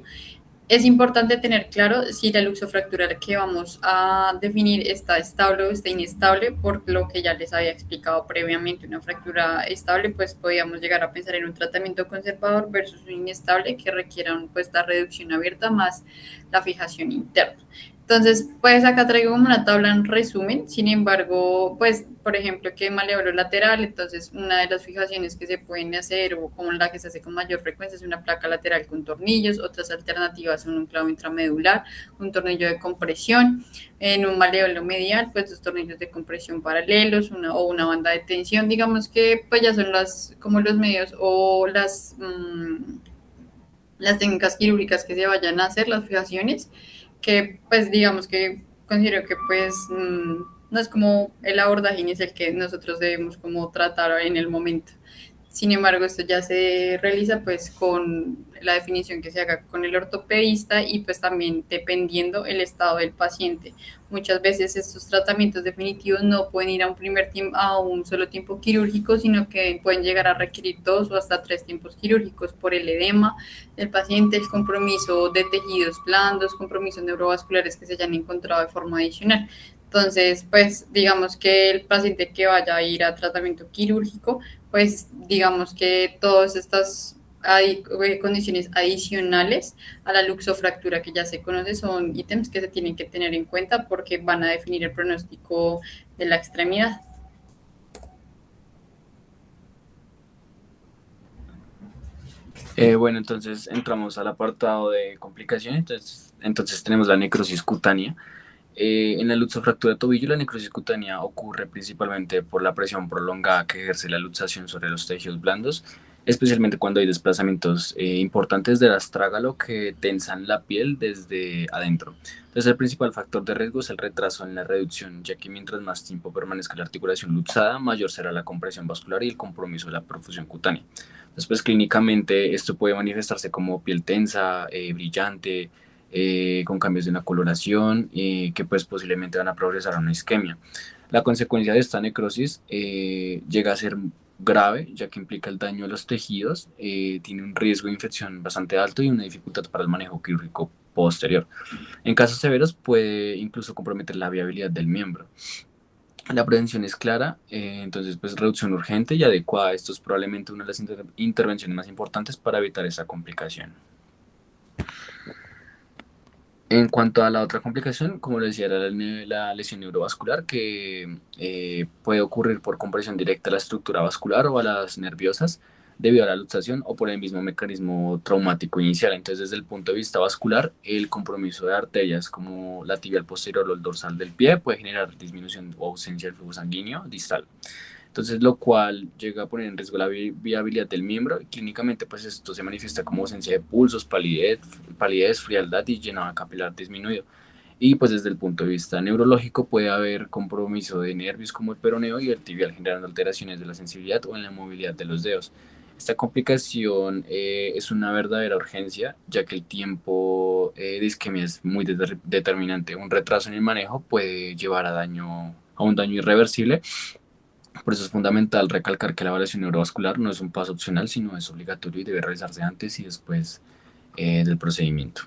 Es importante tener claro si la luxofractura que vamos a definir está estable o está inestable, por lo que ya les había explicado previamente. Una fractura estable, pues podríamos llegar a pensar en un tratamiento conservador versus un inestable que requiera pues la reducción abierta más la fijación interna. Entonces, pues acá traigo como una tabla en resumen, sin embargo, pues, por ejemplo, que maleolo lateral, entonces una de las fijaciones que se pueden hacer o como la que se hace con mayor frecuencia es una placa lateral con tornillos, otras alternativas son un clavo intramedular, un tornillo de compresión, en un maleolo medial, pues dos tornillos de compresión paralelos o una banda de tensión, digamos que pues ya son como los medios o las técnicas quirúrgicas que se vayan a hacer, las fijaciones, que pues digamos que considero que pues no es como el abordaje inicial que nosotros debemos como tratar en el momento. Sin embargo, esto ya se realiza pues con la definición que se haga con el ortopedista y pues también dependiendo el estado del paciente. Muchas veces estos tratamientos definitivos no pueden ir a un solo tiempo quirúrgico, sino que pueden llegar a requerir 2 o hasta 3 tiempos quirúrgicos por el edema del paciente, el compromiso de tejidos blandos, compromisos neurovasculares que se hayan encontrado de forma adicional. Entonces, pues digamos que el paciente que vaya a ir a tratamiento quirúrgico, pues digamos que todas estas hay condiciones adicionales a la luxofractura que ya se conoce son ítems que se tienen que tener en cuenta porque van a definir el pronóstico de la extremidad. Bueno, entonces entramos al apartado de complicaciones. Entonces tenemos la necrosis cutánea. En la luxofractura de tobillo, la necrosis cutánea ocurre principalmente por la presión prolongada que ejerce la luxación sobre los tejidos blandos, especialmente cuando hay desplazamientos importantes del astrágalo que tensan la piel desde adentro. Entonces, el principal factor de riesgo es el retraso en la reducción, ya que mientras más tiempo permanezca la articulación luxada, mayor será la compresión vascular y el compromiso de la perfusión cutánea. Después, clínicamente, esto puede manifestarse como piel tensa, brillante, con cambios de una coloración que pues posiblemente van a progresar a una isquemia. La consecuencia de esta necrosis llega a ser grave, ya que implica el daño a los tejidos, tiene un riesgo de infección bastante alto y una dificultad para el manejo quirúrgico posterior. En casos severos puede incluso comprometer la viabilidad del miembro. La prevención es clara, entonces pues reducción urgente y adecuada. Esto es probablemente una de las intervenciones más importantes para evitar esa complicación. En cuanto a la otra complicación, como les decía, era la lesión neurovascular que puede ocurrir por compresión directa a la estructura vascular o a las nerviosas debido a la luxación o por el mismo mecanismo traumático inicial. Entonces, desde el punto de vista vascular, el compromiso de arterias como la tibial posterior o el dorsal del pie puede generar disminución o ausencia del flujo sanguíneo distal. Entonces, lo cual llega a poner en riesgo la viabilidad del miembro y clínicamente pues esto se manifiesta como ausencia de pulsos, palidez, frialdad y llenado capilar disminuido. Y pues desde el punto de vista neurológico puede haber compromiso de nervios como el peroneo y el tibial, generando alteraciones de la sensibilidad o en la movilidad de los dedos. Esta complicación es una verdadera urgencia, ya que el tiempo de isquemia es muy determinante. Un retraso en el manejo puede llevar a un daño irreversible. Por eso es fundamental recalcar que la evaluación neurovascular no es un paso opcional, sino es obligatorio y debe realizarse antes y después del procedimiento.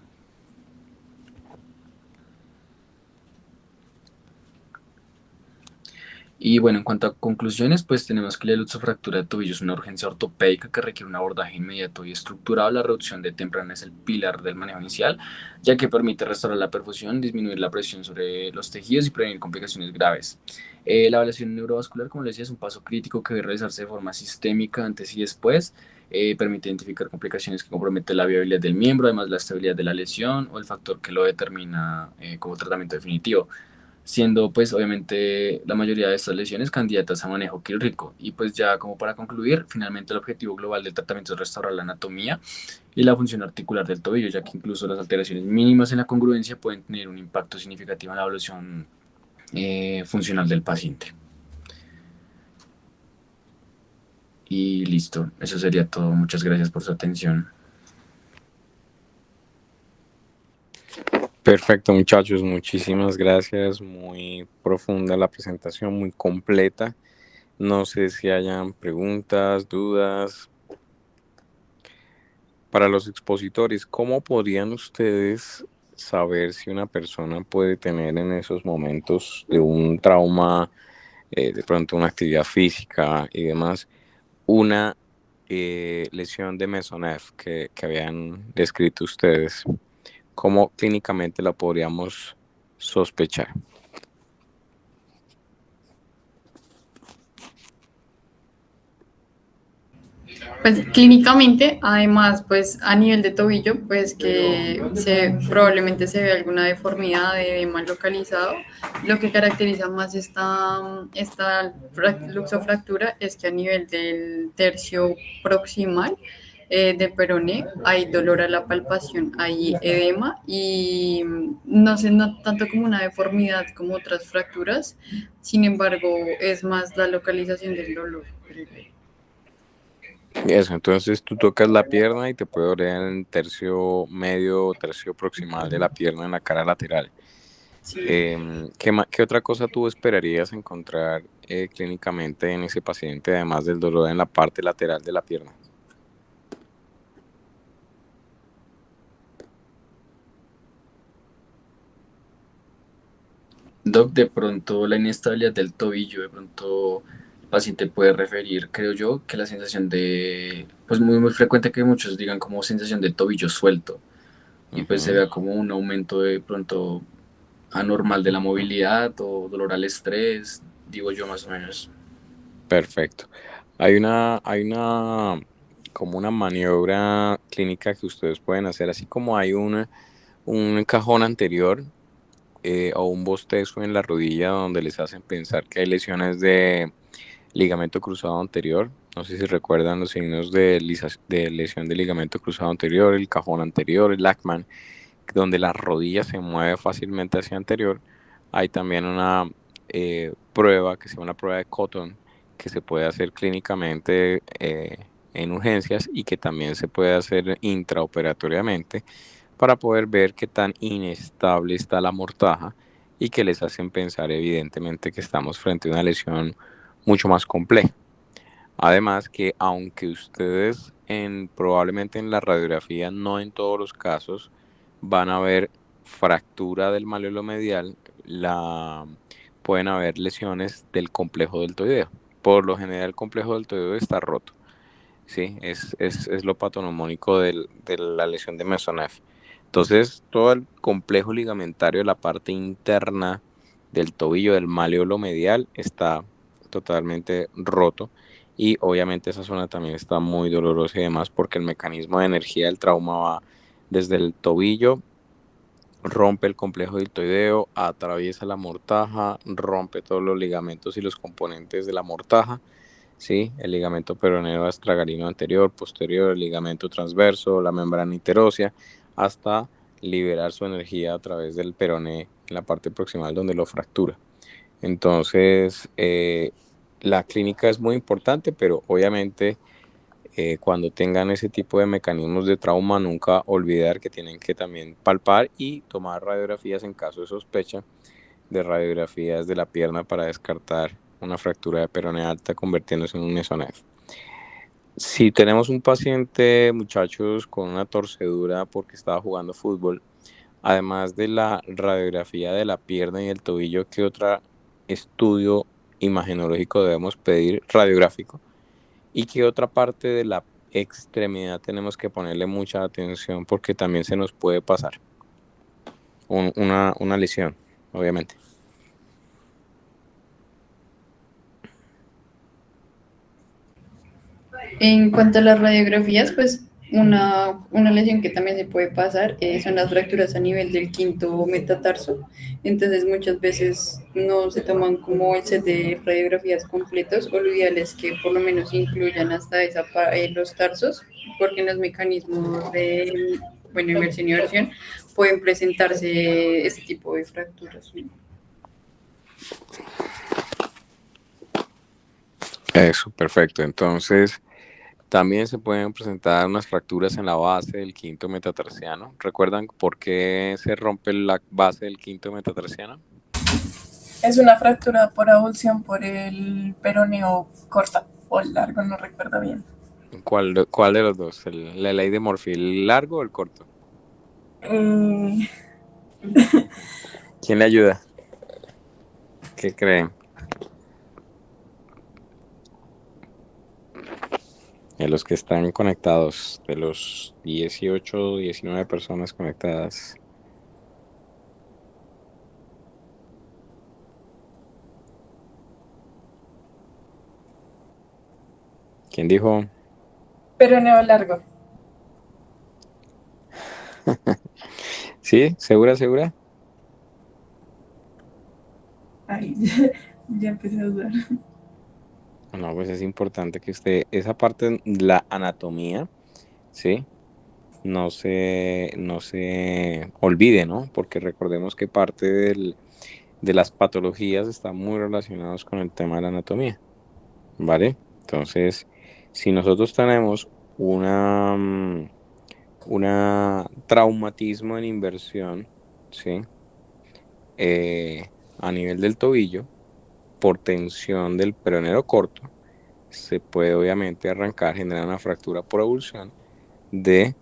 Y bueno, en cuanto a conclusiones, pues tenemos que la luxofractura de tobillo es una urgencia ortopédica que requiere un abordaje inmediato y estructurado. La reducción de temprana es el pilar del manejo inicial, ya que permite restaurar la perfusión, disminuir la presión sobre los tejidos y prevenir complicaciones graves. La evaluación neurovascular, como les decía, es un paso crítico que debe realizarse de forma sistémica antes y después. Permite identificar complicaciones que comprometen la viabilidad del miembro, además la estabilidad de la lesión o el factor que lo determina como tratamiento definitivo, siendo pues obviamente la mayoría de estas lesiones candidatas a manejo quirúrgico. Y pues ya como para concluir, finalmente el objetivo global del tratamiento es restaurar la anatomía y la función articular del tobillo, ya que incluso las alteraciones mínimas en la congruencia pueden tener un impacto significativo en la evolución funcional del paciente. Y listo, eso sería todo. Muchas gracias por su atención. Perfecto, muchachos, muchísimas gracias. Muy profunda la presentación, muy completa. No sé si hayan preguntas, dudas. Para los expositores, ¿cómo podrían ustedes saber si una persona puede tener en esos momentos de un trauma, de pronto una actividad física y demás, una lesión de Maisonneuve que habían descrito ustedes? ¿Cómo clínicamente la podríamos sospechar? Pues clínicamente, además, pues a nivel de tobillo, pues que probablemente se ve alguna deformidad de edema localizado. Lo que caracteriza más esta luxofractura es que a nivel del tercio proximal de peroné hay dolor a la palpación, hay edema y no se nota tanto como una deformidad como otras fracturas, sin embargo es más la localización del dolor. Eso, entonces tú tocas la pierna y te puede doler en el tercio medio o tercio proximal de la pierna en la cara lateral. Sí. ¿Qué otra cosa tú esperarías encontrar clínicamente en ese paciente, además del dolor en la parte lateral de la pierna? Doc, de pronto la inestabilidad del tobillo, de pronto el paciente puede referir, creo yo, que la sensación de, pues muy frecuente que muchos digan como sensación de tobillo suelto y pues se Uh-huh. vea como un aumento de pronto anormal de la movilidad o dolor al estrés, digo yo más o menos. Perfecto. Como una maniobra clínica que ustedes pueden hacer, así como hay un cajón anterior o un bostezo en la rodilla donde les hacen pensar que hay lesiones de ligamento cruzado anterior. No sé si recuerdan los signos de lesión de ligamento cruzado anterior, el cajón anterior, el Lachman, donde la rodilla se mueve fácilmente hacia anterior. Hay también una prueba que se llama una prueba de Cotton, que se puede hacer clínicamente en urgencias y que también se puede hacer intraoperatoriamente para poder ver qué tan inestable está la mortaja y que les hacen pensar evidentemente que estamos frente a una lesión mucho más compleja. Además que aunque ustedes probablemente en la radiografía, no en todos los casos, van a ver fractura del malleolo medial, pueden haber lesiones del complejo deltoideo. Por lo general el complejo deltoideo está roto. ¿Sí? Es lo patonomónico de la lesión de Maisonneuve. Entonces, todo el complejo ligamentario de la parte interna del tobillo del malleolo medial está totalmente roto y obviamente esa zona también está muy dolorosa y demás porque el mecanismo de energía del trauma va desde el tobillo, rompe el complejo deltoideo, atraviesa la mortaja, rompe todos los ligamentos y los componentes de la mortaja ¿sí? El ligamento peroneo astragalino anterior, posterior, el ligamento transverso, la membrana interósea, hasta liberar su energía a través del peroné en la parte proximal donde lo fractura. Entonces, la clínica es muy importante, pero obviamente cuando tengan ese tipo de mecanismos de trauma, nunca olvidar que tienen que también palpar y tomar radiografías en caso de sospecha de radiografías de la pierna para descartar una fractura de peroné alta convirtiéndose en un mesonef. Si tenemos un paciente, muchachos, con una torcedura porque estaba jugando fútbol, además de la radiografía de la pierna y el tobillo, ¿qué otro estudio imagenológico debemos pedir radiográfico? ¿Y qué otra parte de la extremidad tenemos que ponerle mucha atención porque también se nos puede pasar una lesión, obviamente? En cuanto a las radiografías, pues una lesión que también se puede pasar son las fracturas a nivel del quinto metatarso. Entonces muchas veces no se toman como el set de radiografías completos, o lo ideal es que por lo menos incluyan hasta los tarsos, porque en los mecanismos de, bueno, inversión y versión pueden presentarse este tipo de fracturas, ¿no? Eso, perfecto. Entonces, también se pueden presentar unas fracturas en la base del quinto metatarsiano. ¿Recuerdan por qué se rompe la base del quinto metatarsiano? Es una fractura por avulsión por el peroneo corta o largo, no recuerdo bien. ¿Cuál de los dos? ¿La ley de Murphy, el largo o el corto? Eh, ¿Quién le ayuda? ¿Qué creen? De los que están conectados, de los 18, 19 personas conectadas. ¿Quién dijo? peroneo largo. ¿Sí? ¿Segura, segura? Ay, ya empecé a dudar. No, pues es importante que usted, esa parte, la anatomía, ¿sí? No se olvide, ¿no? Porque recordemos que parte de las patologías están muy relacionados con el tema de la anatomía, ¿vale? Entonces, si nosotros tenemos una traumatismo en inversión, ¿sí? A nivel del tobillo, por tensión del peronero corto, se puede obviamente arrancar, generar una fractura por avulsión de,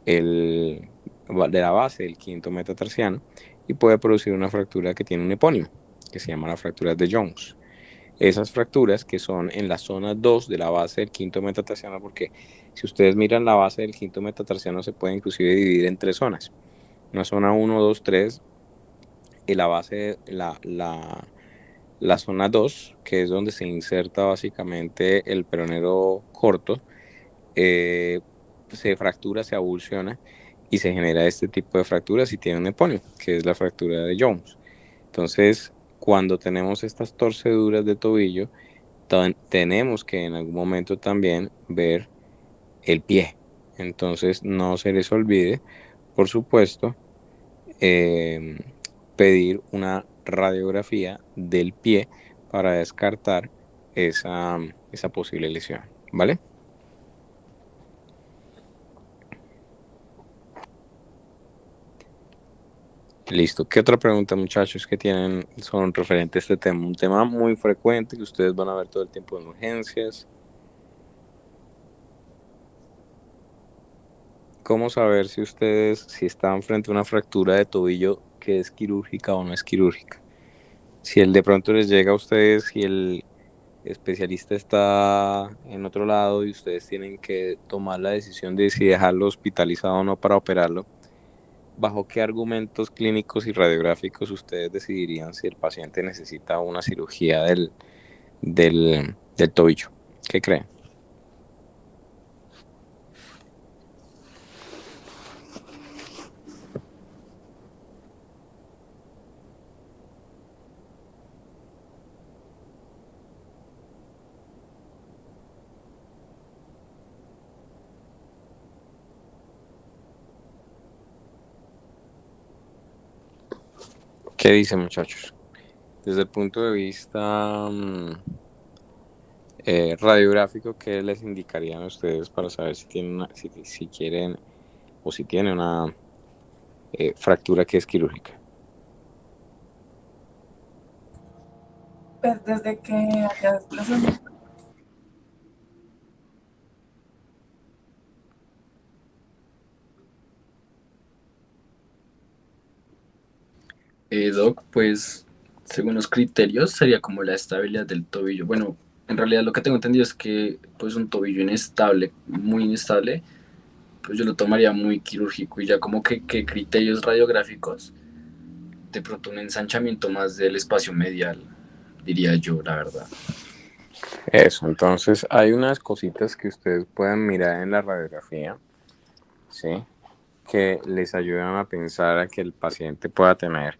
de la base del quinto metatarsiano y puede producir una fractura que tiene un epónimo, que se llama la fractura de Jones. Esas fracturas que son en la zona 2 de la base del quinto metatarsiano, porque si ustedes miran la base del quinto metatarsiano se puede inclusive dividir en tres zonas. Una zona 1, 2, 3 y la base, la zona 2, que es donde se inserta básicamente el peronero corto, eh, se fractura, se avulsiona y se genera este tipo de fracturas y tiene un epónimo, que es la fractura de Jones. Entonces, cuando tenemos estas torceduras de tobillo, tenemos que en algún momento también ver el pie. Entonces, no se les olvide, por supuesto, eh, pedir una radiografía del pie para descartar esa posible lesión, ¿vale? Listo. ¿Qué otra pregunta, muchachos, que tienen son referente a este tema? Un tema muy frecuente que ustedes van a ver todo el tiempo en urgencias. ¿Cómo saber si ustedes, si están frente a una fractura de tobillo que es quirúrgica o no es quirúrgica? Si el de pronto les llega a ustedes, si el especialista está en otro lado y ustedes tienen que tomar la decisión de si dejarlo hospitalizado o no para operarlo, ¿bajo qué argumentos clínicos y radiográficos ustedes decidirían si el paciente necesita una cirugía del tobillo? ¿Qué creen? ¿Qué dicen, muchachos? Desde el punto de vista radiográfico, ¿qué les indicarían a ustedes para saber si tienen si quieren o si tienen una fractura que es quirúrgica? Pues desde que haya desplazamiento. Doc, pues según los criterios sería como la estabilidad del tobillo. Bueno, en realidad lo que tengo entendido es que pues un tobillo inestable, muy inestable, pues yo lo tomaría muy quirúrgico y ya como que qué criterios radiográficos, de pronto un ensanchamiento más del espacio medial, diría yo, la verdad. Eso, entonces hay unas cositas que ustedes pueden mirar en la radiografía, ¿sí? Que les ayudan a pensar a que el paciente pueda tener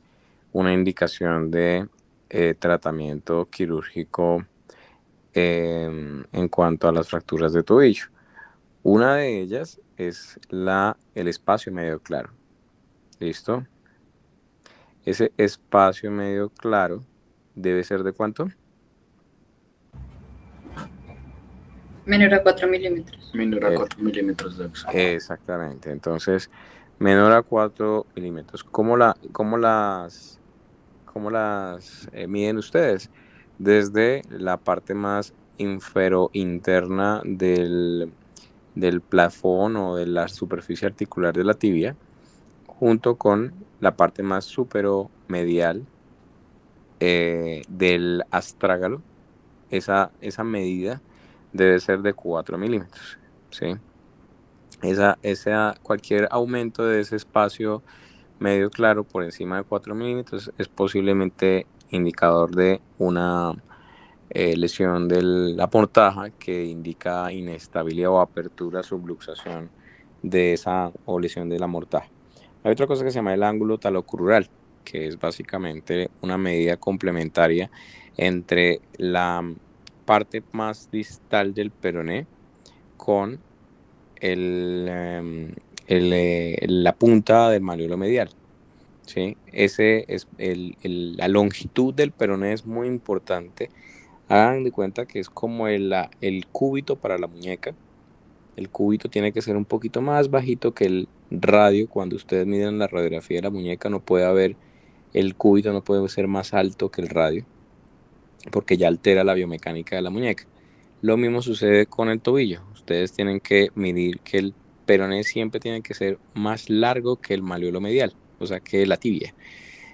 una indicación de tratamiento quirúrgico en cuanto a las fracturas de tobillo. Una de ellas es el espacio medio claro. ¿Listo? Ese espacio medio claro debe ser ¿de cuánto? Menor a 4 milímetros. Menor a 4 milímetros, Doc. Exactamente. Entonces, menor a 4 milímetros. ¿Cómo las miden ustedes? Desde la parte más inferointerna del plafón o de la superficie articular de la tibia, junto con la parte más superomedial del astrágalo. Esa medida debe ser de 4 milímetros, ¿sí? Cualquier aumento de ese espacio medio claro por encima de 4 milímetros es posiblemente indicador de una lesión de la portaja que indica inestabilidad o apertura, subluxación de esa o lesión de la mortaja. Hay otra cosa que se llama el ángulo talocrural, que es básicamente una medida complementaria entre la parte más distal del peroné con la punta del malleolo medial. ¿Sí? La longitud del peroné es muy importante. Hagan de cuenta que es como el cúbito para la muñeca. El cúbito tiene que ser un poquito más bajito que el radio. Cuando ustedes miden la radiografía de la muñeca, no puede haber, el cúbito no puede ser más alto que el radio, porque ya altera la biomecánica de la muñeca. Lo mismo sucede con el tobillo. Ustedes tienen que medir que el peroné siempre tiene que ser más largo que el malleolo medial, o sea, que la tibia.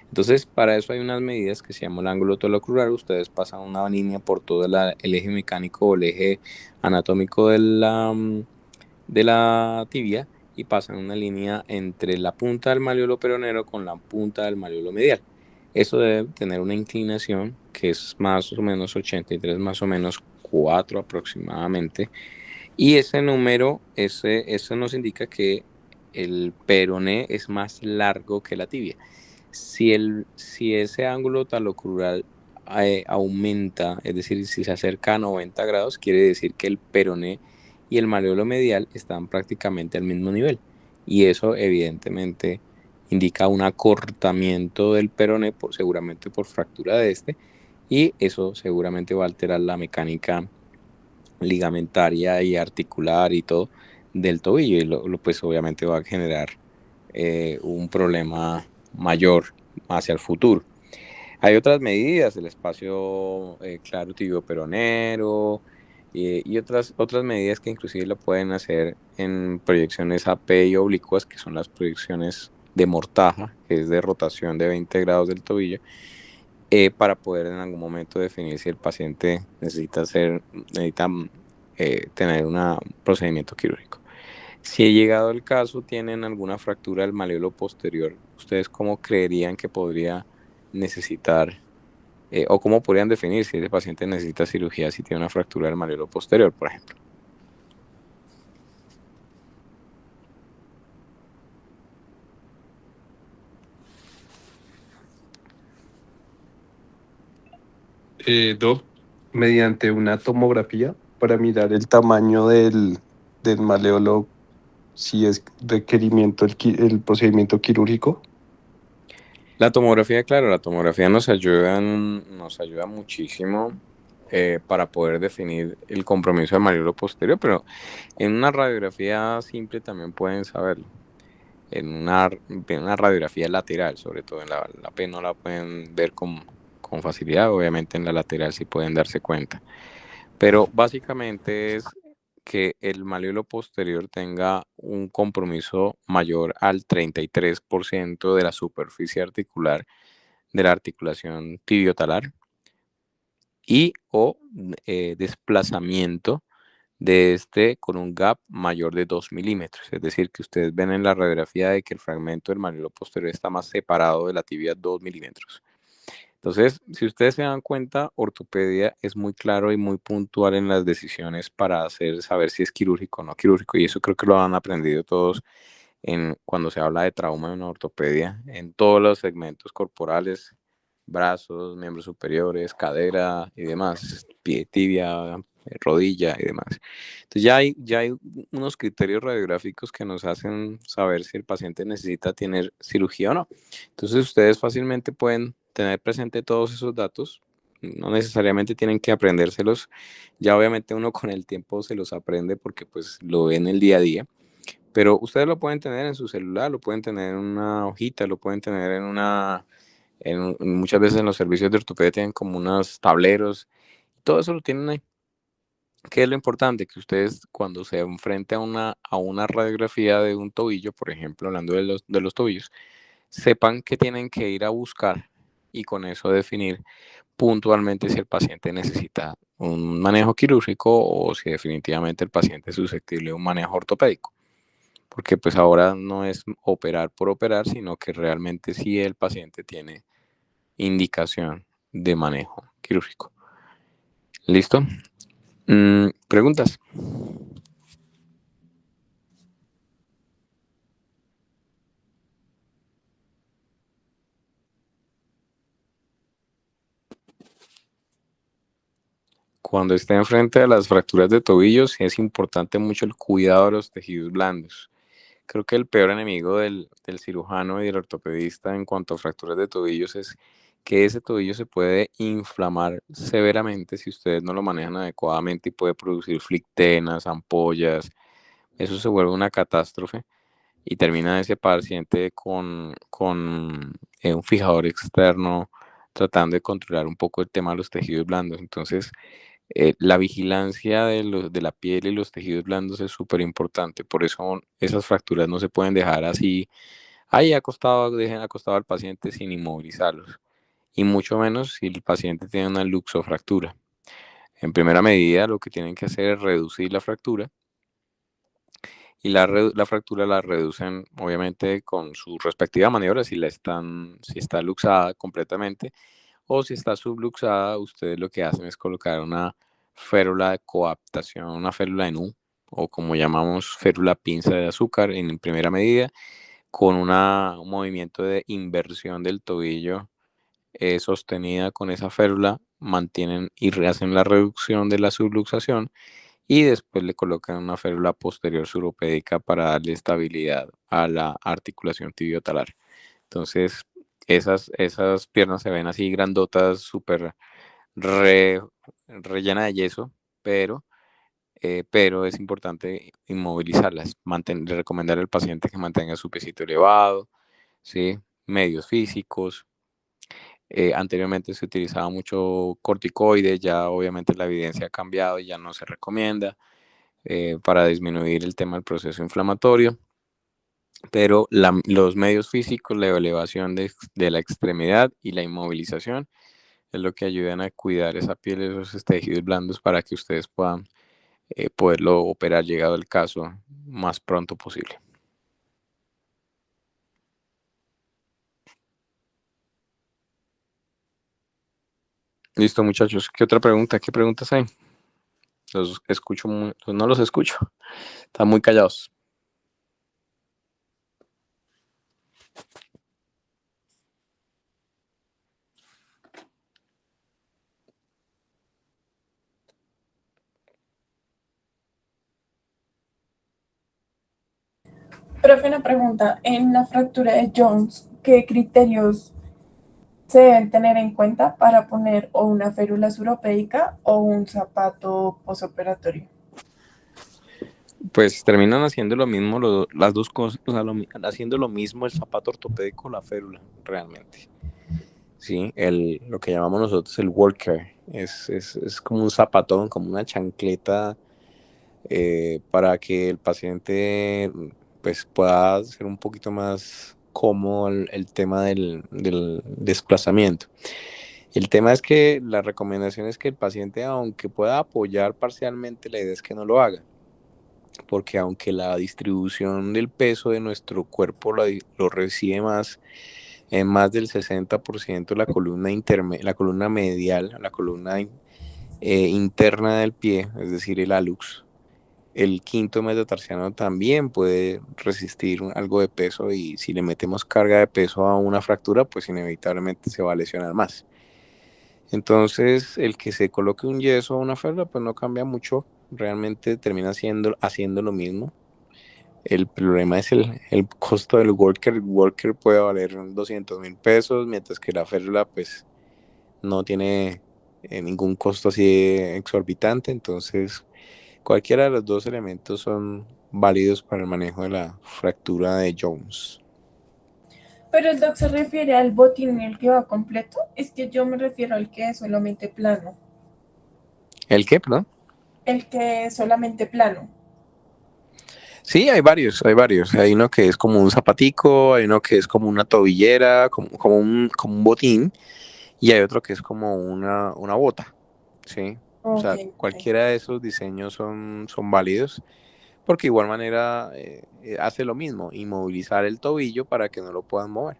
Entonces, para eso hay unas medidas que se llama el ángulo talocrural. Ustedes pasan una línea por todo el eje mecánico o el eje anatómico de la tibia y pasan una línea entre la punta del malleolo peronero con la punta del malleolo medial. Eso debe tener una inclinación que es más o menos 83, más o menos 4 aproximadamente. Y ese número, eso nos indica que el peroné es más largo que la tibia. Si ese ángulo talocrural aumenta, es decir, si se acerca a 90 grados, quiere decir que el peroné y el malleolo medial están prácticamente al mismo nivel. Y eso evidentemente indica un acortamiento del peroné, seguramente por fractura de este, y eso seguramente va a alterar la mecánica ligamentaria y articular y todo del tobillo, y pues obviamente va a generar un problema mayor hacia el futuro. Hay otras medidas, el espacio claro tibio peronero y otras medidas que inclusive lo pueden hacer en proyecciones AP y oblicuas, que son las proyecciones de mortaja, que es de rotación de 20 grados del tobillo, para poder en algún momento definir si el paciente necesita tener un procedimiento quirúrgico. Si he llegado el caso, tienen alguna fractura del malleolo posterior, ¿ustedes cómo creerían que podría necesitar o cómo podrían definir si ese paciente necesita cirugía si tiene una fractura del malleolo posterior, por ejemplo? Doc, mediante una tomografía para mirar el tamaño del maleolo, si es requerimiento el procedimiento quirúrgico. La tomografía, claro, la tomografía nos ayuda muchísimo para poder definir el compromiso del malleolo posterior, pero en una radiografía simple también pueden saberlo. En una radiografía lateral, sobre todo en la P no la pueden ver con facilidad, obviamente en la lateral sí pueden darse cuenta. Pero básicamente es que el malleolo posterior tenga un compromiso mayor al 33% de la superficie articular de la articulación tibiotalar y o desplazamiento de este con un gap mayor de 2 milímetros. Es decir, que ustedes ven en la radiografía de que el fragmento del malleolo posterior está más separado de la tibia 2 milímetros. Entonces, si ustedes se dan cuenta, ortopedia es muy claro y muy puntual en las decisiones para saber si es quirúrgico o no quirúrgico, y eso creo que lo han aprendido todos cuando se habla de trauma en ortopedia, en todos los segmentos corporales, brazos, miembros superiores, cadera y demás, pie, tibia, rodilla y demás. Entonces ya hay unos criterios radiográficos que nos hacen saber si el paciente necesita tener cirugía o no. Entonces ustedes fácilmente pueden tener presente todos esos datos, no necesariamente tienen que aprendérselos, ya obviamente uno con el tiempo se los aprende porque pues lo ve en el día a día, pero ustedes lo pueden tener en su celular, lo pueden tener en una hojita, lo pueden tener muchas veces en los servicios de ortopedia tienen como unos tableros, todo eso lo tienen ahí. ¿Qué es lo importante? Que ustedes cuando se enfrenten a una radiografía de un tobillo, por ejemplo, hablando de los tobillos, sepan que tienen que ir a buscar y con eso definir puntualmente si el paciente necesita un manejo quirúrgico o si definitivamente el paciente es susceptible de un manejo ortopédico. Porque pues ahora no es operar por operar, sino que realmente sí el paciente tiene indicación de manejo quirúrgico. ¿Listo? ¿Preguntas? Cuando esté enfrente de las fracturas de tobillos, es importante mucho el cuidado de los tejidos blandos. Creo que el peor enemigo del cirujano y del ortopedista en cuanto a fracturas de tobillos es que ese tobillo se puede inflamar severamente si ustedes no lo manejan adecuadamente y puede producir flictenas, ampollas. Eso se vuelve una catástrofe y termina ese paciente con un fijador externo tratando de controlar un poco el tema de los tejidos blandos. Entonces, la vigilancia de la piel y los tejidos blandos es súper importante. Por eso esas fracturas no se pueden dejar así, ahí acostado, dejen acostado al paciente sin inmovilizarlos. Y mucho menos si el paciente tiene una luxofractura. En primera medida, lo que tienen que hacer es reducir la fractura y la fractura la reducen obviamente con su respectiva maniobra si está luxada completamente o si está subluxada, ustedes lo que hacen es colocar una férula de coaptación, una férula de Nu o como llamamos férula pinza de azúcar en primera medida con un movimiento de inversión del tobillo sostenida con esa férula, mantienen y hacen la reducción de la subluxación y después le colocan una férula posterior suropédica para darle estabilidad a la articulación tibiotalar. Entonces, esas piernas se ven así grandotas, súper rellena de yeso, pero es importante inmovilizarlas, recomendar al paciente que mantenga su pesito elevado, ¿sí? Medios físicos. Anteriormente se utilizaba mucho corticoides, ya obviamente la evidencia ha cambiado y ya no se recomienda para disminuir el tema del proceso inflamatorio, pero los medios físicos, la elevación de la extremidad y la inmovilización es lo que ayudan a cuidar esa piel, esos tejidos blandos para que ustedes puedan poderlo operar llegado el caso más pronto posible. Listo, muchachos. ¿Qué otra pregunta? ¿Qué preguntas hay? Los escucho, no los escucho. Están muy callados. Profe, una pregunta. En la fractura de Jones, ¿qué criterios se deben tener en cuenta para poner o una férula suropédica o un zapato posoperatorio? Pues terminan haciendo lo mismo las dos cosas, o sea, haciendo lo mismo el zapato ortopédico, la férula, realmente. Sí, lo que llamamos nosotros el worker, es como un zapatón, como una chancleta para que el paciente pues pueda ser un poquito más cómodo el tema del desplazamiento. El tema es que la recomendación es que el paciente, aunque pueda apoyar parcialmente, la idea es que no lo haga, porque aunque la distribución del peso de nuestro cuerpo lo recibe más en más del 60% la columna medial, la columna interna del pie, es decir, el hallux, el quinto metatarsiano también puede resistir algo de peso, y si le metemos carga de peso a una fractura, pues inevitablemente se va a lesionar más. Entonces, el que se coloque un yeso o una férula, pues no cambia mucho, realmente termina haciendo lo mismo. El problema es el costo del worker. El worker puede valer 200.000 pesos, mientras que la férula pues no tiene ningún costo así exorbitante. Entonces, cualquiera de los dos elementos son válidos para el manejo de la fractura de Jones. Pero el doc se refiere al botín, el que va completo. Es que yo me refiero al que es solamente plano. ¿El qué, perdón? El que es solamente plano. Sí, hay varios, hay varios. Hay uno que es como un zapatico, hay uno que es como una tobillera, como un botín, y hay otro que es como una bota, ¿sí? O Ok, sea, ok. cualquiera de esos diseños son válidos, porque de igual manera hace lo mismo, inmovilizar el tobillo para que no lo puedan mover,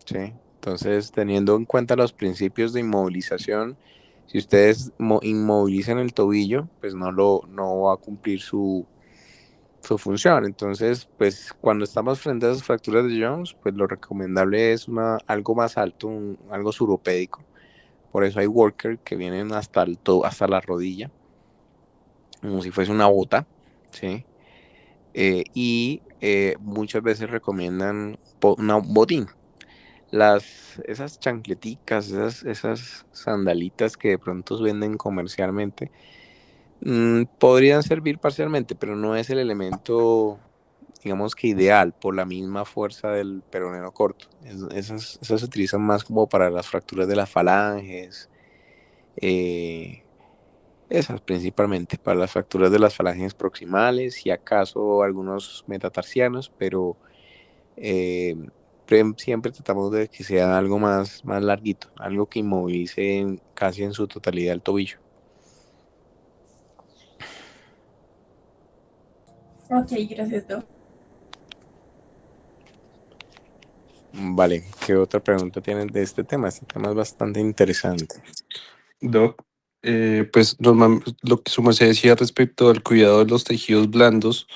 ¿sí? Entonces, teniendo en cuenta los principios de inmovilización, si ustedes inmovilizan el tobillo, pues no va a cumplir su función. Entonces, pues cuando estamos frente a esas fracturas de Jones, pues lo recomendable es algo más alto, algo suropédico. Por eso hay worker que vienen hasta la rodilla, como si fuese una bota, ¿sí? Muchas veces recomiendan un botín. Esas chancleticas, esas sandalitas que de pronto venden comercialmente, podrían servir parcialmente, pero no es el elemento, digamos que ideal, por la misma fuerza del peroneo corto. Esas se utilizan más como para las fracturas de las falanges, eh, esas principalmente, para las fracturas de las falanges proximales y acaso algunos metatarsianos, pero eh, siempre tratamos de que sea algo más larguito, algo que inmovilice casi en su totalidad el tobillo. Ok, gracias, doc. Vale, ¿qué otra pregunta tienen de este tema? Este tema es bastante interesante. Doc, pues lo que su merced decía respecto al cuidado de los tejidos blandos,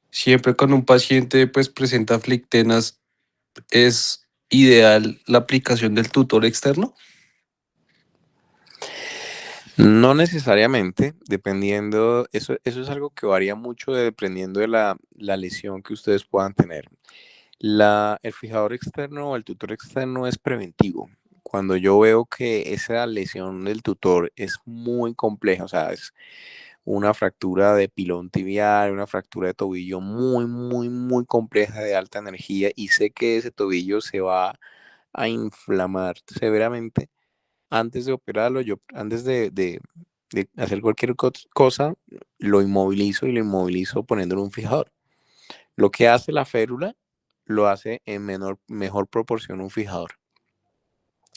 siempre cuando un paciente pues presenta flictenas, ¿es ideal la aplicación del tutor externo? No necesariamente, dependiendo, eso es algo que varía mucho dependiendo de la lesión que ustedes puedan tener. El fijador externo o el tutor externo es preventivo. Cuando yo veo que esa lesión del tutor es muy compleja, o sea, es una fractura de pilón tibial, una fractura de tobillo muy, muy, muy compleja de alta energía, y sé que ese tobillo se va a inflamar severamente, antes de operarlo, antes de hacer cualquier cosa, lo inmovilizo, y lo inmovilizo poniéndole un fijador. Lo que hace la férula lo hace en mejor proporción un fijador,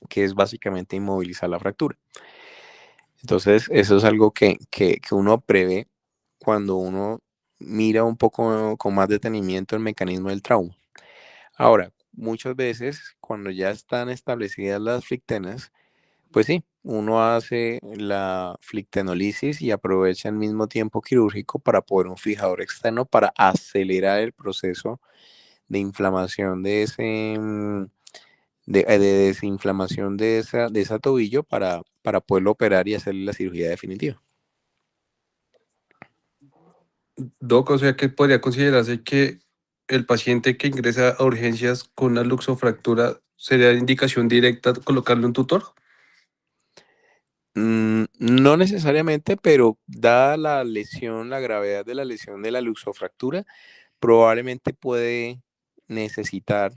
que es básicamente inmovilizar la fractura. Entonces, eso es algo que uno prevé cuando uno mira un poco con más detenimiento el mecanismo del trauma. Ahora, muchas veces, cuando ya están establecidas las flictenas, pues sí, uno hace la flictenolisis y aprovecha el mismo tiempo quirúrgico para poner un fijador externo para acelerar el proceso de inflamación de desinflamación de esa tobillo para poderlo operar y hacerle la cirugía definitiva. Doc, o sea que podría considerarse que el paciente que ingresa a urgencias con una luxofractura sería indicación directa colocarle un tutor. No necesariamente, pero dada la lesión, la gravedad de la lesión de la luxofractura, probablemente puede necesitar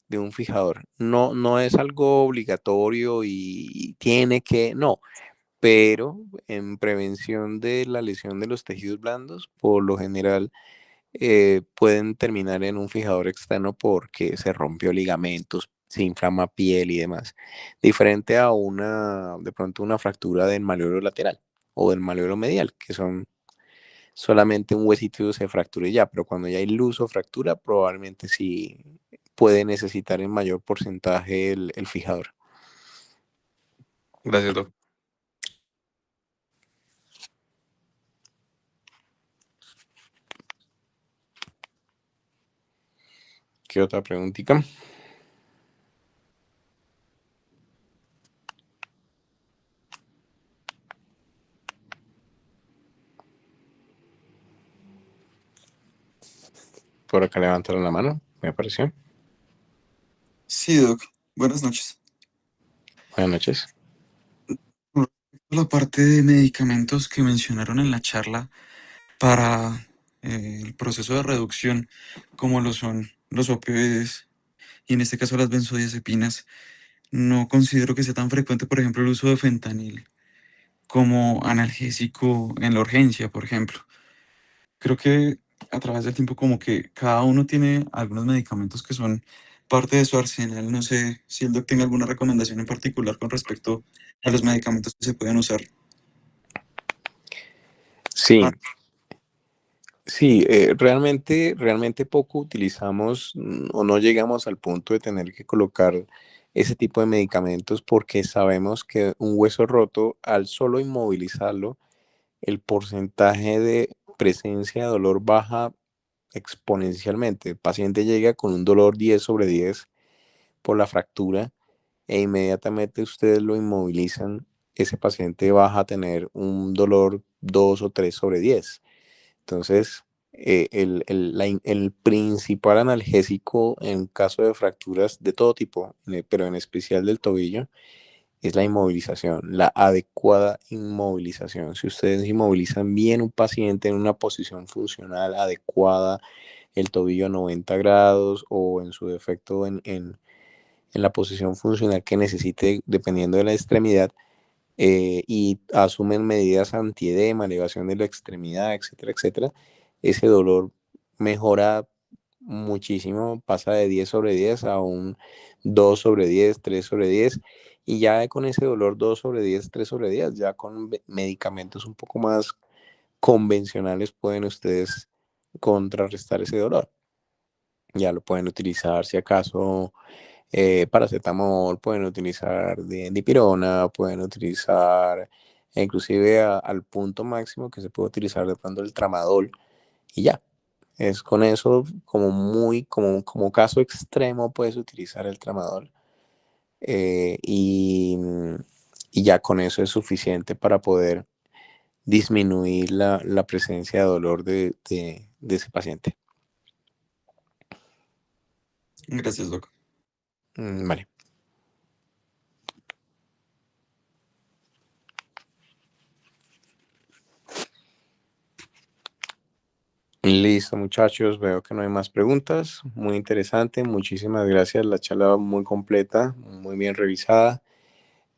de un fijador. No, no es algo obligatorio y tiene que, no, pero en prevención de la lesión de los tejidos blandos, por lo general pueden terminar en un fijador externo porque se rompió ligamentos, se inflama piel y demás. Diferente a de pronto una fractura del malleolo lateral o del malleolo medial, que son solamente un huesito se fractura y ya, pero cuando ya hay fractura, probablemente sí puede necesitar en mayor porcentaje el fijador. Gracias, doc. ¿Qué otra preguntita? Por acá levantaron la mano, me apareció. Sí, Doc. Buenas noches. Buenas noches. Con respecto a la parte de medicamentos que mencionaron en la charla para el proceso de reducción, como lo son los opioides y en este caso las benzodiazepinas, no considero que sea tan frecuente, por ejemplo, el uso de fentanil como analgésico en la urgencia, por ejemplo. Creo que a través del tiempo como que cada uno tiene algunos medicamentos que son parte de su arsenal. No sé si el doc tiene alguna recomendación en particular con respecto a los medicamentos que se pueden usar. Sí, sí, realmente poco utilizamos o no llegamos al punto de tener que colocar ese tipo de medicamentos porque sabemos que un hueso roto, al solo inmovilizarlo, el porcentaje de presencia de dolor baja exponencialmente. El paciente llega con un dolor 10/10 por la fractura e inmediatamente ustedes lo inmovilizan, ese paciente baja a tener un dolor 2 o 3/10. Entonces, el principal analgésico en caso de fracturas de todo tipo, pero en especial del tobillo, es la inmovilización, la adecuada inmovilización. Si ustedes inmovilizan bien un paciente en una posición funcional adecuada, el tobillo a 90 grados o en su defecto en la posición funcional que necesite dependiendo de la extremidad, y asumen medidas antiedema, elevación de la extremidad, etcétera, etcétera, ese dolor mejora muchísimo, pasa de 10/10 a un 2/10, 3/10, y ya con ese dolor 2/10, 3/10, ya con medicamentos un poco más convencionales pueden ustedes contrarrestar ese dolor. Ya lo pueden utilizar si acaso paracetamol, pueden utilizar dipirona, pueden utilizar inclusive al punto máximo que se puede utilizar de pronto el tramadol y ya. Es con eso como caso extremo puedes utilizar el tramadol, eh, y, y ya con eso es suficiente para poder disminuir la presencia de dolor de ese paciente. Gracias, doc. Vale. Listo, muchachos, veo que no hay más preguntas. Muy interesante, muchísimas gracias. La charla muy completa, muy bien revisada.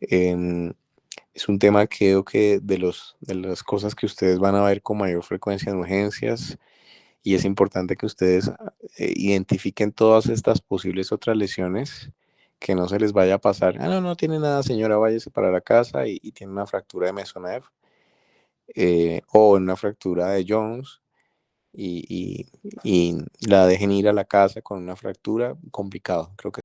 Es un tema que creo que de las cosas que ustedes van a ver con mayor frecuencia en urgencias, y es importante que ustedes identifiquen todas estas posibles otras lesiones, que no se les vaya a pasar. Ah, no, no tiene nada, señora, váyase para la casa y tiene una fractura de Mesonev, o una fractura de Jones y la dejen ir a la casa con una fractura, complicado. Creo que